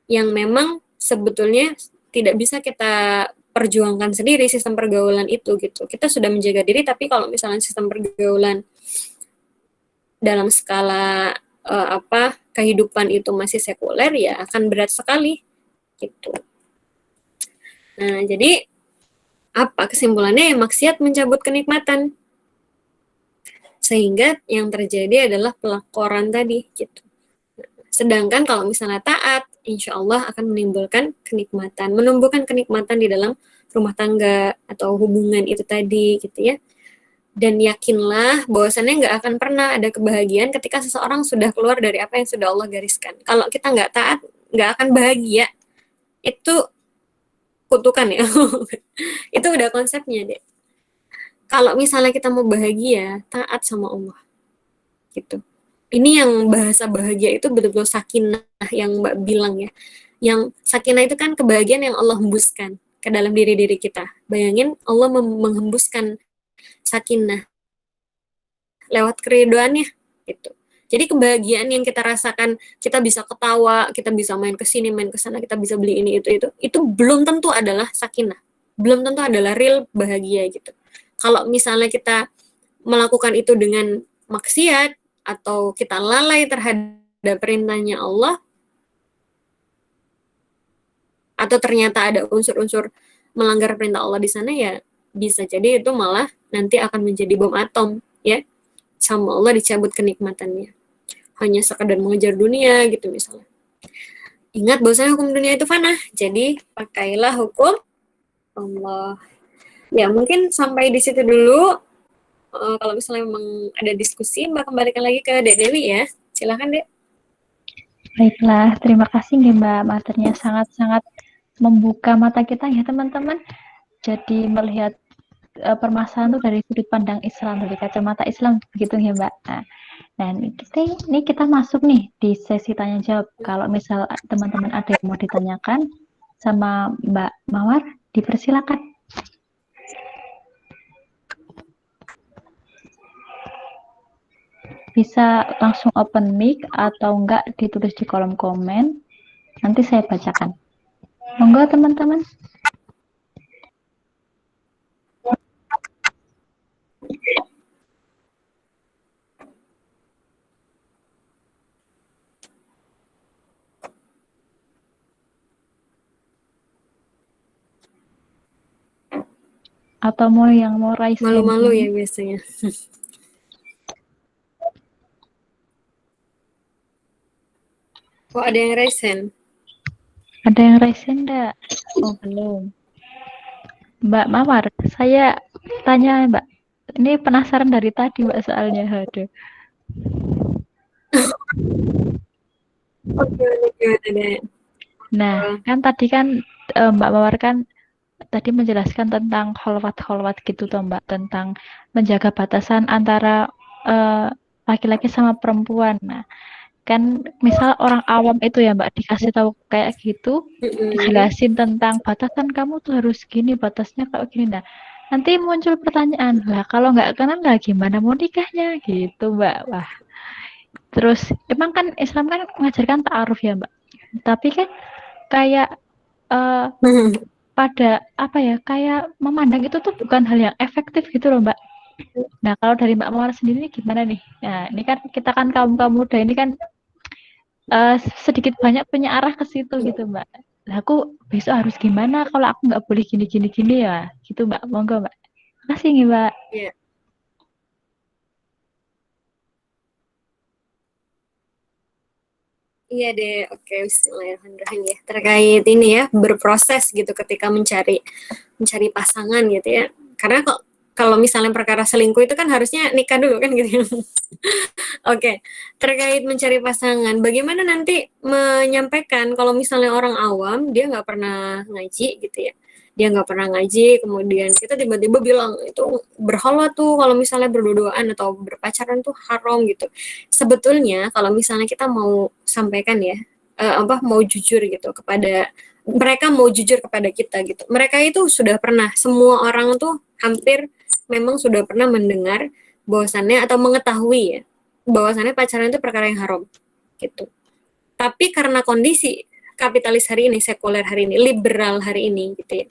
yang memang sebetulnya tidak bisa kita perjuangkan sendiri sistem pergaulan itu gitu. Kita sudah menjaga diri, tapi kalau misalnya sistem pergaulan dalam skala kehidupan itu masih sekuler ya akan berat sekali gitu. Nah, jadi Apa kesimpulannya? Ya maksiat mencabut kenikmatan. Sehingga yang terjadi adalah pelakoran tadi gitu. Sedangkan kalau misalnya taat, insya Allah akan menimbulkan kenikmatan, menumbuhkan kenikmatan di dalam rumah tangga atau hubungan itu tadi gitu ya. Dan yakinlah bahwasannya nggak akan pernah ada kebahagiaan ketika seseorang sudah keluar dari apa yang sudah Allah gariskan. Kalau kita nggak taat, nggak akan bahagia. Itu kutukan ya. Itu udah konsepnya deh. Kalau misalnya kita mau bahagia, taat sama Allah. Gitu. Ini yang bahasa bahagia itu betul-betul sakinah yang Mbak bilang ya. Yang sakinah itu kan kebahagiaan yang Allah hembuskan ke dalam diri-diri kita. Bayangin Allah menghembuskan sakinah lewat keriduannya gitu. Jadi kebahagiaan yang kita rasakan, kita bisa ketawa, kita bisa main ke sini, main ke sana, kita bisa beli ini itu belum tentu adalah sakinah. Belum tentu adalah real bahagia gitu. Kalau misalnya kita melakukan itu dengan maksiat atau kita lalai terhadap perintahnya Allah, atau ternyata ada unsur-unsur melanggar perintah Allah di sana, ya bisa jadi itu malah nanti akan menjadi bom atom ya, sama Allah dicabut kenikmatannya hanya sekadar mengejar dunia gitu misalnya. Ingat bahwasanya hukum dunia itu fana, jadi pakailah hukum Allah. Ya mungkin sampai di situ dulu. Kalau misalnya memang ada diskusi, Mbak kembalikan lagi ke Dek Dewi ya. Silakan Dek. Baiklah, terima kasih nih Mbak. Materinya sangat-sangat membuka mata kita ya teman-teman. Jadi melihat permasalahan itu dari sudut pandang Islam, dari kacamata Islam, begitu ya Mbak. Nah ini kita masuk nih di sesi tanya jawab. Kalau misal teman-teman ada yang mau ditanyakan sama Mbak Mawar, dipersilakan. Bisa langsung open mic atau enggak ditulis di kolom komen. Nanti saya bacakan. Monggo teman-teman. Atau mau yang mau raise hand? Malu-malu ya biasanya. Oh, ada yang raise hand? Ada yang raise hand enggak? Oh, belum. Mbak Mawar, saya tanya Mbak. Ini penasaran dari tadi Mbak soalnya. Aduh. Oke. Nah, kan tadi kan Mbak Mawar kan tadi menjelaskan tentang kholwat gitu toh Mbak, tentang menjaga batasan antara laki-laki sama perempuan. Nah, kan misal orang awam itu ya Mbak dikasih tahu kayak gitu, dijelasin tentang batasan kamu tuh harus gini, batasnya kayak gini. Nah, nanti muncul pertanyaan, lah kalau nggak kenal lah gimana mau nikahnya gitu Mbak. Wah, terus emang kan Islam kan mengajarkan ta'aruf ya Mbak, tapi kan kayak pada apa ya, kayak memandang itu tuh bukan hal yang efektif gitu loh Mbak. Nah kalau dari Mbak Mawar sendiri gimana nih? Nah ini kan kita kan kaum muda ini kan sedikit banyak punya arah ke situ gitu Mbak. Lah aku besok harus gimana kalau aku nggak boleh gini ya gitu Mbak. Monggo Mbak. Makasih nih Mbak. Iya. Iya deh, oke, bismillahirrahmanirrahim ya. Terkait ini ya, berproses gitu ketika mencari pasangan gitu ya. Karena kok kalau misalnya perkara selingkuh itu kan harusnya nikah dulu kan gitu ya. Oke, terkait mencari pasangan, bagaimana nanti menyampaikan kalau misalnya orang awam, dia nggak pernah ngaji gitu ya. Dia nggak pernah ngaji, kemudian kita tiba-tiba bilang, itu berhala tuh kalau misalnya berduaan atau berpacaran tuh haram gitu. Sebetulnya kalau misalnya kita mau sampaikan ya, mau jujur gitu kepada mereka, mau jujur kepada kita gitu. Mereka itu sudah pernah, semua orang tuh hampir memang sudah pernah mendengar bahwasannya atau mengetahui ya, bahwasannya pacaran itu perkara yang haram gitu. Tapi karena kondisi kapitalis hari ini, sekuler hari ini, liberal hari ini gitu ya,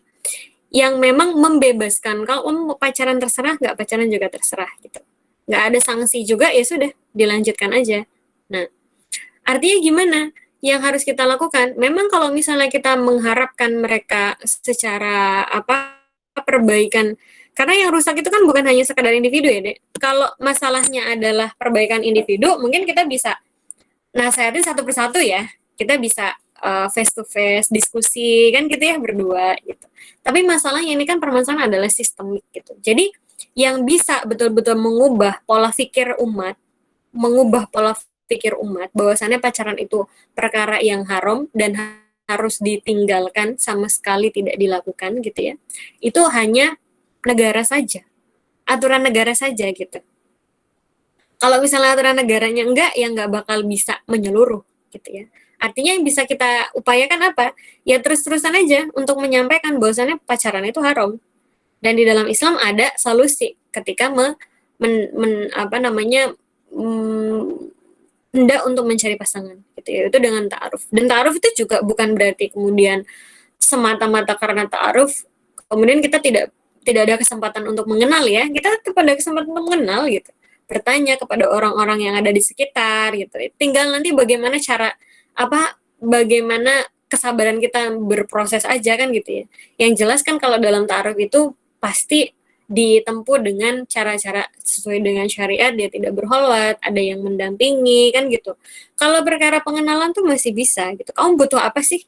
yang memang membebaskan kalau mau pacaran terserah, nggak pacaran juga terserah gitu, nggak ada sanksi juga, ya sudah dilanjutkan aja. Nah, artinya gimana? Yang harus kita lakukan, memang kalau misalnya kita mengharapkan mereka secara perbaikan, karena yang rusak itu kan bukan hanya sekadar individu ya, Dek. Kalau masalahnya adalah perbaikan individu, mungkin kita bisa nasehatin satu persatu ya. Kita bisa face to face diskusi kan gitu ya, berdua gitu. Tapi masalahnya ini kan permasalahan adalah sistemik gitu. Jadi yang bisa betul-betul mengubah pola pikir umat, bahwasannya pacaran itu perkara yang haram dan harus ditinggalkan, sama sekali tidak dilakukan gitu ya. Itu hanya negara saja, aturan negara saja gitu. Kalau misalnya aturan negaranya enggak, ya enggak bakal bisa menyeluruh gitu ya. Artinya yang bisa kita upayakan apa? Ya terus-terusan aja untuk menyampaikan bahwasannya pacaran itu haram. Dan di dalam Islam ada solusi ketika hendak untuk mencari pasangan gitu ya. Itu dengan ta'aruf. Dan ta'aruf itu juga bukan berarti kemudian semata-mata karena ta'aruf kemudian kita tidak ada kesempatan untuk mengenal ya. Kita tetap ada kesempatan untuk mengenal gitu. Bertanya kepada orang-orang yang ada di sekitar gitu. Tinggal nanti bagaimana bagaimana kesabaran kita berproses aja kan gitu ya. Yang jelas kan kalau dalam ta'aruf itu pasti ditempuh dengan cara-cara sesuai dengan syariat, dia tidak berkholwat, ada yang mendampingi kan gitu. Kalau perkara pengenalan tuh masih bisa gitu. Kamu butuh apa sih?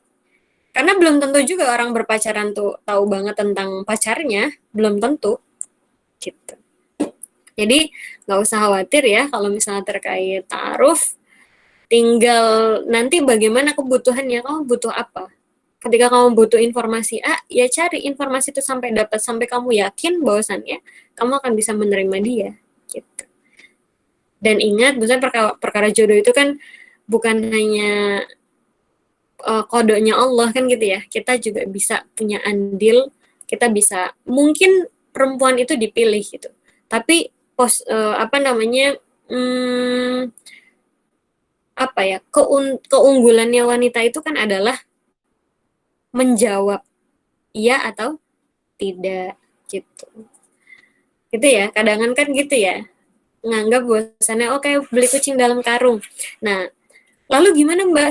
Karena belum tentu juga orang berpacaran tuh tahu banget tentang pacarnya, belum tentu gitu. Jadi nggak usah khawatir ya kalau misalnya terkait ta'aruf. Tinggal nanti bagaimana kebutuhannya, kamu butuh apa. Ketika kamu butuh informasi A, ya cari informasi itu sampai dapat, sampai kamu yakin bahwasannya kamu akan bisa menerima dia. Gitu. Dan ingat, misalnya perkara jodoh itu kan bukan hanya kodenya Allah kan gitu ya. Kita juga bisa punya andil, kita bisa, mungkin perempuan itu dipilih gitu. Tapi keunggulannya wanita itu kan adalah menjawab iya atau tidak gitu. Gitu ya, kadang kan gitu ya. Nganggap bahwasannya oke, beli kucing dalam karung. Nah, lalu gimana Mbak,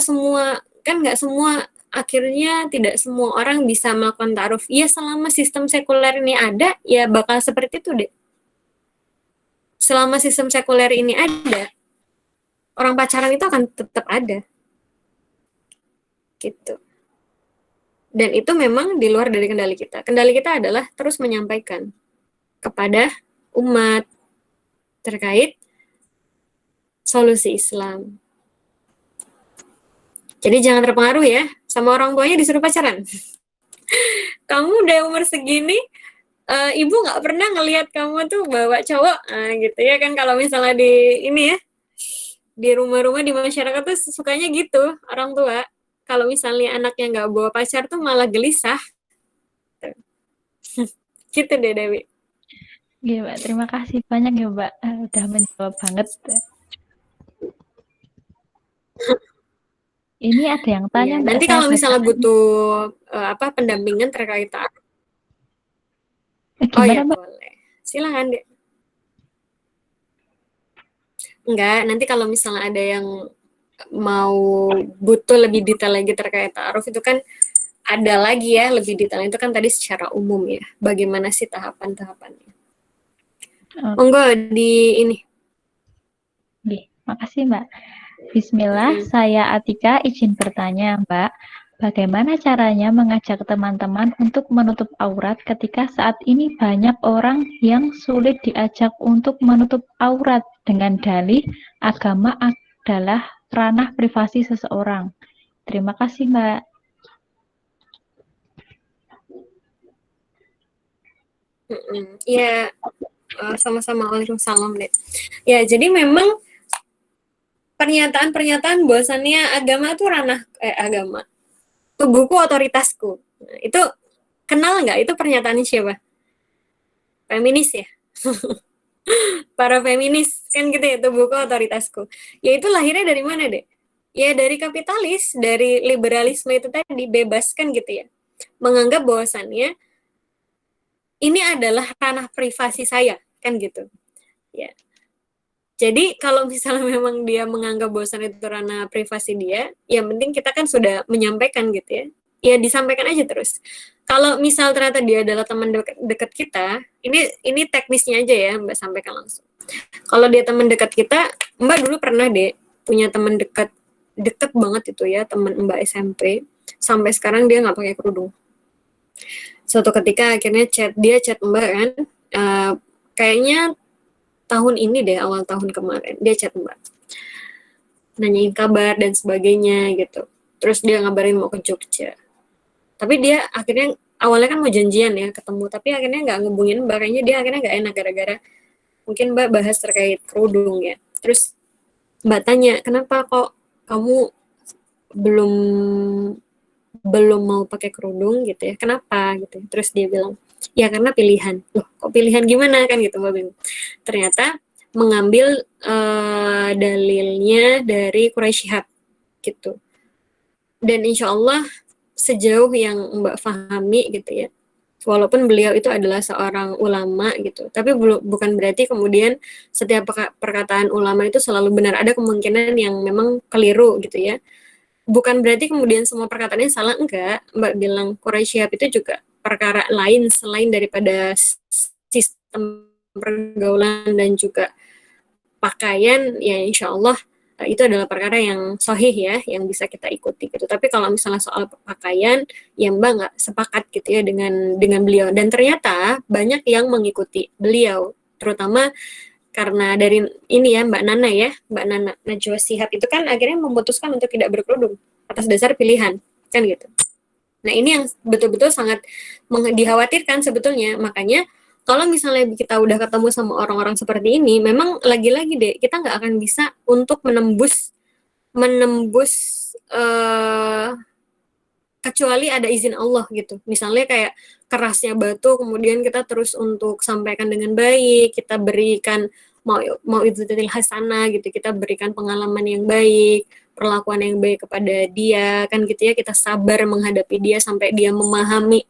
nggak semua, akhirnya tidak semua orang bisa melakukan ta'aruf. Ya selama sistem sekuler ini ada, ya bakal seperti itu deh. Selama sistem sekuler ini ada, orang pacaran itu akan tetap ada. Gitu. Dan itu memang di luar dari kendali kita. Kendali kita adalah terus menyampaikan kepada umat terkait solusi Islam. Jadi jangan terpengaruh ya sama orang tuanya disuruh pacaran. Kamu udah umur segini, ibu nggak pernah ngelihat kamu tuh bawa cowok, gitu ya kan. Kalau misalnya di rumah-rumah di masyarakat tuh sukanya gitu orang tua. Kalau misalnya anaknya nggak bawa pacar tuh malah gelisah. Gitu deh Dewi. Iya Mbak, terima kasih banyak ya Mbak, udah menjawab banget. Ini ada yang tanya Mbak. Nanti kalau misalnya butuh pendampingan terkait ta'aruf. Gimana Mbak? Boleh. Silakan deh. Enggak, nanti kalau misalnya ada yang mau butuh lebih detail lagi terkait ta'aruf itu kan ada lagi ya lebih detail, itu kan tadi secara umum ya. Bagaimana sih tahapan-tahapannya. Monggo di ini. Oke, makasih Mbak. Bismillah, saya Atika izin bertanya Mbak. Bagaimana caranya mengajak teman-teman untuk menutup aurat ketika saat ini banyak orang yang sulit diajak untuk menutup aurat dengan dalih agama adalah ranah privasi seseorang. Terima kasih Mbak. Ya, sama-sama. Waalaikumsalam deh. Ya, jadi memang pernyataan-pernyataan bahwasannya agama itu ranah tubuhku otoritasku. Nah, itu kenal nggak? Itu pernyataannya siapa? Feminis ya? Para feminis kan gitu ya, tubuhku otoritasku. Ya itu lahirnya dari mana deh? Ya dari kapitalis, dari liberalisme itu tadi, bebaskan gitu ya. Menganggap bahwasannya ini adalah ranah privasi saya, kan gitu. Ya. Jadi kalau misalnya memang dia menganggap bahwasan itu ranah privasi dia, yang penting kita kan sudah menyampaikan gitu ya. ya disampaikan aja terus. Kalau misal ternyata dia adalah teman dekat kita, ini teknisnya aja ya Mbak sampaikan langsung. Kalau dia teman dekat kita, Mbak dulu pernah deh punya teman deket banget itu ya, teman Mbak SMP, sampai sekarang dia nggak pakai kerudung. Suatu ketika akhirnya dia chat Mbak kan, kayaknya tahun ini deh, awal tahun kemarin, dia chat Mbak, nanyain kabar dan sebagainya gitu. Terus dia ngabarin mau ke Jogja. Tapi dia akhirnya, awalnya kan mau janjian ya ketemu, tapi akhirnya nggak ngehubungin Mbak, kayaknya dia akhirnya nggak enak gara-gara mungkin Mbak bahas terkait kerudung ya. Terus Mbak tanya, kenapa kok kamu belum mau pakai kerudung gitu ya, kenapa gitu. Terus dia bilang, ya karena pilihan. Loh, kok pilihan gimana kan gitu Mbak bingung. Ternyata mengambil dalilnya dari Quraisy Shihab gitu. Dan insya Allah sejauh yang Mbak pahami gitu ya, walaupun beliau itu adalah seorang ulama gitu, tapi bukan berarti kemudian setiap perkataan ulama itu selalu benar. Ada kemungkinan yang memang keliru gitu ya. Bukan berarti kemudian semua perkataannya salah, enggak. Mbak bilang Quraisy Shihab itu juga perkara lain selain daripada sistem pergaulan dan juga pakaian, ya insya Allah itu adalah perkara yang sahih ya, yang bisa kita ikuti gitu. Tapi kalau misalnya soal pakaian, ya Mbak nggak sepakat gitu ya dengan beliau. Dan ternyata banyak yang mengikuti beliau, terutama karena dari ini ya Mbak Nana ya, Mbak Nana Najwa Shihab itu kan akhirnya memutuskan untuk tidak berkerudung atas dasar pilihan kan gitu. Nah ini yang betul-betul sangat dikhawatirkan sebetulnya. Makanya kalau misalnya kita udah ketemu sama orang-orang seperti ini, memang lagi-lagi deh kita nggak akan bisa untuk menembus kecuali ada izin Allah gitu. Misalnya kayak kerasnya batu, kemudian kita terus untuk sampaikan dengan baik, kita berikan mau idzatil hasanah gitu, kita berikan pengalaman yang baik, perlakuan yang baik kepada dia kan gitu ya, kita sabar menghadapi dia sampai dia memahami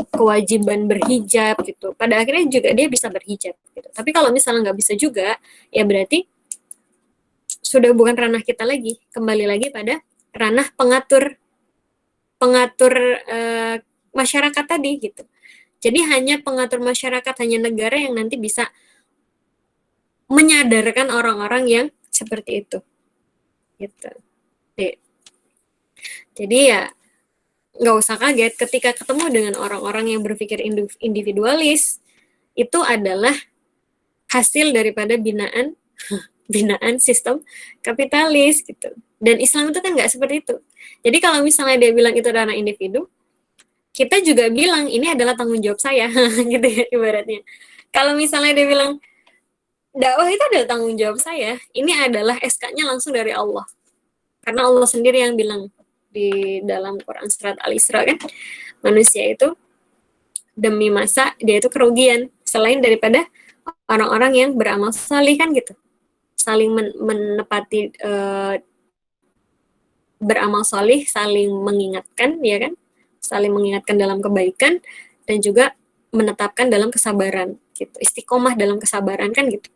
kewajiban berhijab gitu. Pada akhirnya juga dia bisa berhijab gitu. Tapi kalau misalnya nggak bisa juga, ya berarti sudah bukan ranah kita lagi. Kembali lagi pada ranah pengatur masyarakat tadi gitu. Jadi hanya pengatur masyarakat, hanya negara yang nanti bisa menyadarkan orang-orang yang seperti itu. Gitu. Jadi ya nggak usah kaget ketika ketemu dengan orang-orang yang berpikir individualis, itu adalah hasil daripada binaan sistem kapitalis gitu. Dan Islam itu kan nggak seperti itu. Jadi kalau misalnya dia bilang itu ranah individu, kita juga bilang ini adalah tanggung jawab saya gitu ya ibaratnya. Kalau misalnya dia bilang dakwah itu adalah tanggung jawab saya, ini adalah SK-nya langsung dari Allah. Karena Allah sendiri yang bilang di dalam Quran surat Al-Isra kan, manusia itu demi masa dia itu kerugian selain daripada orang-orang yang beramal salih kan gitu, saling menepati beramal salih, saling mengingatkan ya kan, saling mengingatkan dalam kebaikan dan juga menetapkan dalam kesabaran gitu, istiqomah dalam kesabaran kan gitu.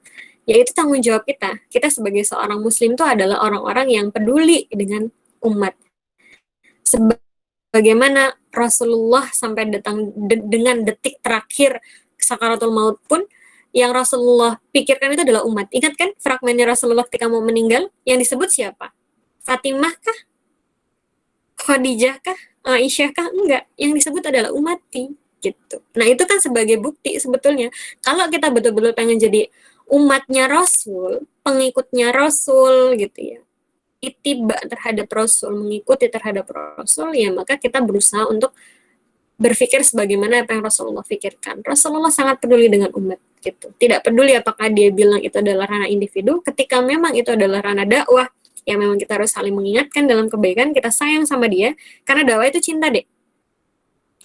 Yaitu tanggung jawab kita sebagai seorang muslim itu adalah orang-orang yang peduli dengan umat. Sebagaimana Rasulullah sampai dengan detik terakhir sakaratul maut pun yang Rasulullah pikirkan itu adalah umat. Ingat kan fragmennya Rasulullah ketika mau meninggal, yang disebut siapa? Fatimah kah? Khadijah kah? Aisyah kah? Enggak, yang disebut adalah umati gitu. Nah itu kan sebagai bukti sebetulnya kalau kita betul-betul pengen jadi umatnya Rasul, pengikutnya Rasul gitu ya, ittiba terhadap Rasul, mengikuti terhadap Rasul, ya maka kita berusaha untuk berpikir sebagaimana apa yang Rasulullah pikirkan. Rasulullah sangat peduli dengan umat gitu. Tidak peduli apakah dia bilang itu adalah ranah individu, ketika memang itu adalah ranah dakwah, ya memang kita harus saling mengingatkan dalam kebaikan, kita sayang sama dia, karena dakwah itu cinta deh.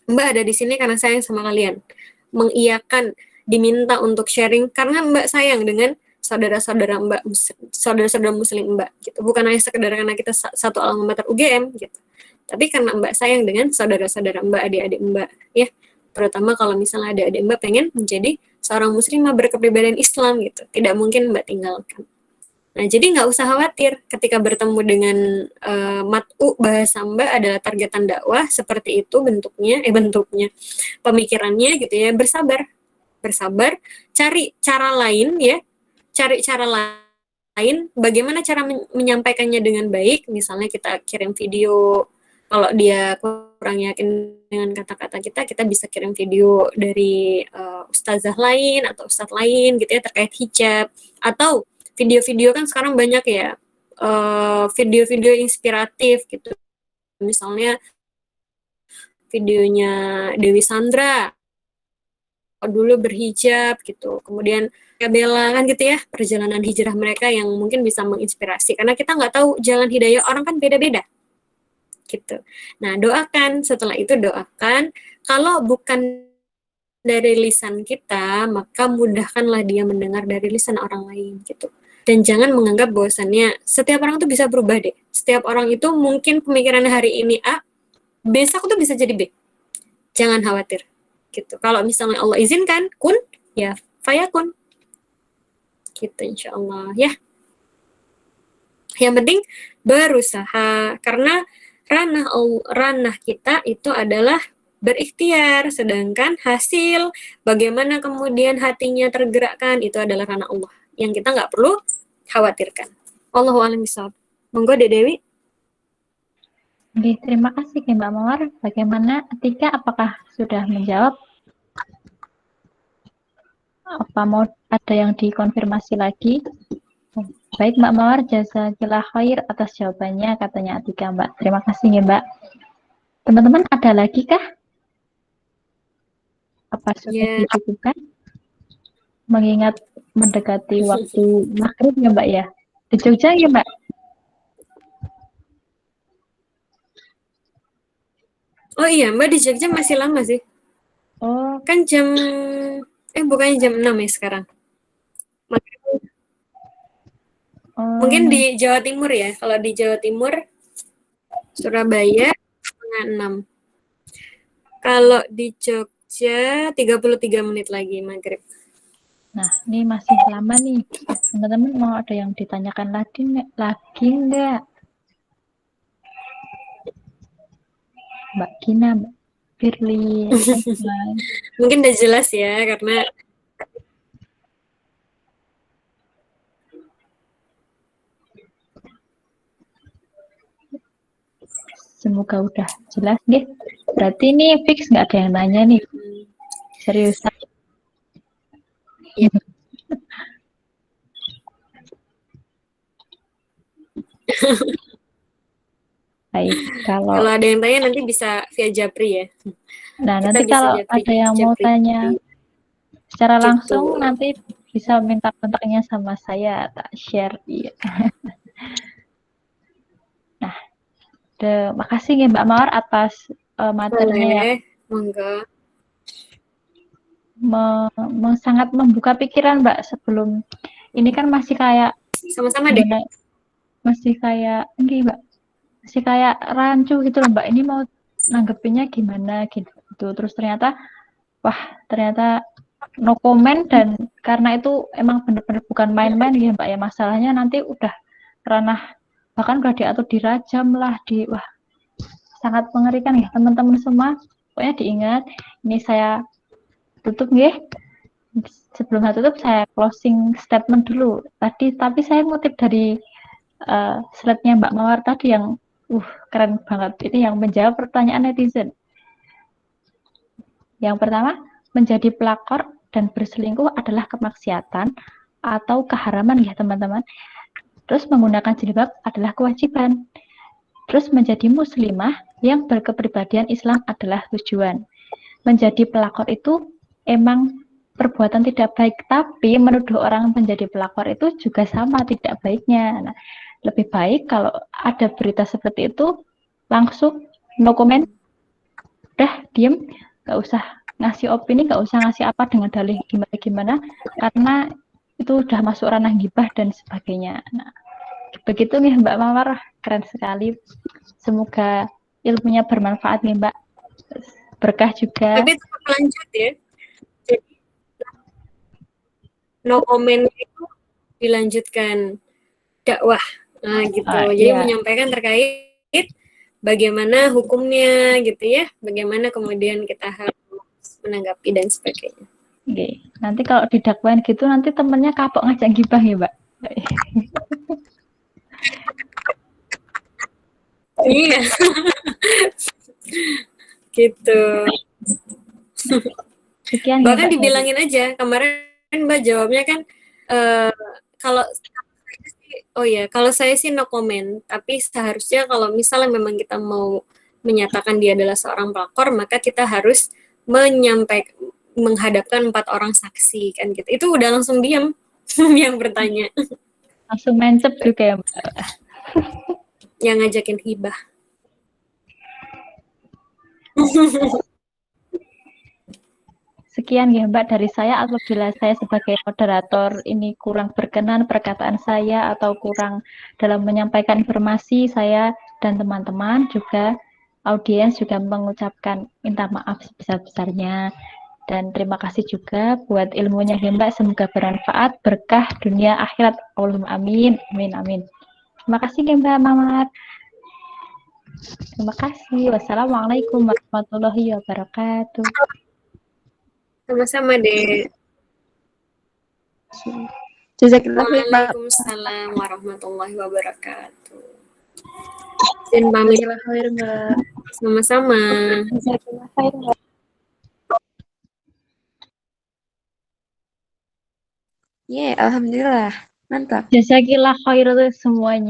Mbak ada di sini karena sayang sama kalian. Mengiyakan, diminta untuk sharing karena Mbak sayang dengan saudara-saudara Mbak, saudara-saudara muslim Mbak gitu. Bukan hanya sekedar karena kita satu alma mater UGM gitu. Tapi karena Mbak sayang dengan saudara-saudara Mbak, adik-adik Mbak ya. Terutama kalau misalnya adik-adik Mbak pengen menjadi seorang muslimah berkepribadian Islam gitu. Tidak mungkin Mbak tinggalkan. Nah, jadi nggak usah khawatir ketika bertemu dengan mat'u bahasa Mbak adalah targetan dakwah, seperti itu bentuknya, pemikirannya gitu ya, bersabar, cari cara lain ya, cari cara lain, bagaimana cara menyampaikannya dengan baik, misalnya kita kirim video, kalau dia kurang yakin dengan kata-kata kita bisa kirim video dari ustazah lain atau ustadz lain gitu ya terkait hijab, atau video-video kan sekarang banyak ya, video-video inspiratif gitu, misalnya videonya Dewi Sandra dulu berhijab gitu, kemudian Bella kan gitu ya, perjalanan hijrah mereka yang mungkin bisa menginspirasi, karena kita nggak tahu jalan hidayah orang kan beda-beda gitu. Nah, doakan, setelah itu doakan, kalau bukan dari lisan kita, maka mudahkanlah dia mendengar dari lisan orang lain gitu. Dan jangan menganggap bahwasannya setiap orang tuh bisa berubah deh. Setiap orang itu mungkin pemikirannya hari ini A, besok tuh bisa jadi B. Jangan khawatir gitu. Kalau misalnya Allah izinkan, kun, ya fayakun. Gitu insya Allah ya. Yang penting berusaha, karena ranah kita itu adalah berikhtiar, sedangkan hasil bagaimana kemudian hatinya tergerakkan itu adalah ranah Allah yang kita nggak perlu khawatirkan. Allahu a'lam bishawab. Monggo Dek Dewi. Oke, terima kasih Mbak Mawar. Bagaimana Atika, apakah sudah menjawab? Apa mau ada yang dikonfirmasi lagi? Baik Mbak Mawar, jazakillah khair atas jawabannya, katanya Atika Mbak. Terima kasih ya Mbak. Teman-teman ada lagi kah? Apa sudah dicukupkan? Mengingat mendekati waktu maghrib ya Mbak ya? Di Jogja ya Mbak? Oh iya, Mbak di Jogja masih lama sih. Oh, Kan bukannya jam 6 ya sekarang. Mungkin di Jawa Timur ya. Kalau di Jawa Timur, Surabaya, setengah 6. Kalau di Jogja, 33 menit lagi maghrib. Nah, ini masih lama nih. Teman-teman mau ada yang ditanyakan lagi nggak? Mbak Gina, Mbak Firly. Mungkin udah jelas ya, karena semoga udah jelas deh. Berarti ini fix nggak ada yang nanya nih. Seriusan. Ya. Baik, kalau ada yang tanya nanti bisa via Japri ya. Nah, Kita nanti bisa kalau Japri, ada yang mau tanya secara gitu. langsung, nanti bisa minta kontaknya sama saya, tak share. Iya. Nah, makasih ya Mbak Mawar atas materinya yang sangat membuka pikiran Mbak. Sebelum ini kan masih kayak sama-sama deh. Masih kayak enggak Mbak. Masih kayak rancu gitu loh Mbak. Ini mau nanggepinnya gimana gitu. Terus ternyata no comment, dan karena itu emang benar-benar bukan main-main ya Mbak ya, masalahnya nanti udah ranah, bahkan udah diatur dirajam lah, wah sangat mengerikan ya teman-teman semua. Pokoknya diingat, ini saya tutup ya. Sebelum saya tutup, saya closing statement dulu tadi, tapi saya ngutip dari slide-nya Mbak Mawar tadi yang keren banget, ini yang menjawab pertanyaan netizen. Yang pertama, menjadi pelakor dan berselingkuh adalah kemaksiatan atau keharaman ya teman-teman. Terus menggunakan jilbab adalah kewajiban. Terus menjadi muslimah yang berkepribadian Islam adalah tujuan. Menjadi pelakor itu emang perbuatan tidak baik, tapi menuduh orang menjadi pelakor itu juga sama tidak baiknya. Nah, lebih baik kalau ada berita seperti itu langsung no comment, udah diem, nggak usah ngasih opini, nggak usah ngasih apa dengan dalih gimana, karena itu udah masuk ranah gibah dan sebagainya. Nah, begitu nih Mbak Mawar, keren sekali. Semoga ilmunya bermanfaat nih Mbak, berkah juga. Tapi tetap lanjut ya. Jadi no comment itu dilanjutkan. dakwah. Nah, gitu. Jadi Iya. menyampaikan terkait bagaimana hukumnya gitu ya, bagaimana kemudian kita harus menanggapi dan sebagainya. Oke. Nanti kalau didakwain gitu nanti temennya kapok ngajak gibah ya, Mbak. Iya. gitu. Sekian ya, Bahkan Mbak. dibilangin aja, kemarin Mbak jawabnya kan kalau oh ya, kalau saya sih no comment, tapi seharusnya kalau misalnya memang kita mau menyatakan dia adalah seorang pelakor, maka kita harus menghadapkan 4 orang saksi kan gitu. Itu udah langsung diam yang bertanya, Langsung mencep juga ya, Mbak. yang ngajakin hibah. Sekian ya Mbak dari saya. Apabila saya sebagai moderator ini kurang berkenan perkataan saya atau kurang dalam menyampaikan informasi, saya dan teman-teman juga audiens juga mengucapkan minta maaf sebesar-besarnya. Dan terima kasih juga buat ilmunya ya Mbak. Semoga bermanfaat, berkah dunia akhirat. Allahumma amin. Amin amin. Terima kasih ya Mbak Mamat. Terima kasih. Wassalamualaikum warahmatullahi wabarakatuh. Sama-sama deh. Jazakillah khair, Mbak. Waalaikumsalam warahmatullahi wabarakatuh. Dan pamit. Jazakillah khair, Mbak. Sama-sama. Jazakillah khair, Mbak. Alhamdulillah. Mantap. Jazakillah khair semuanya.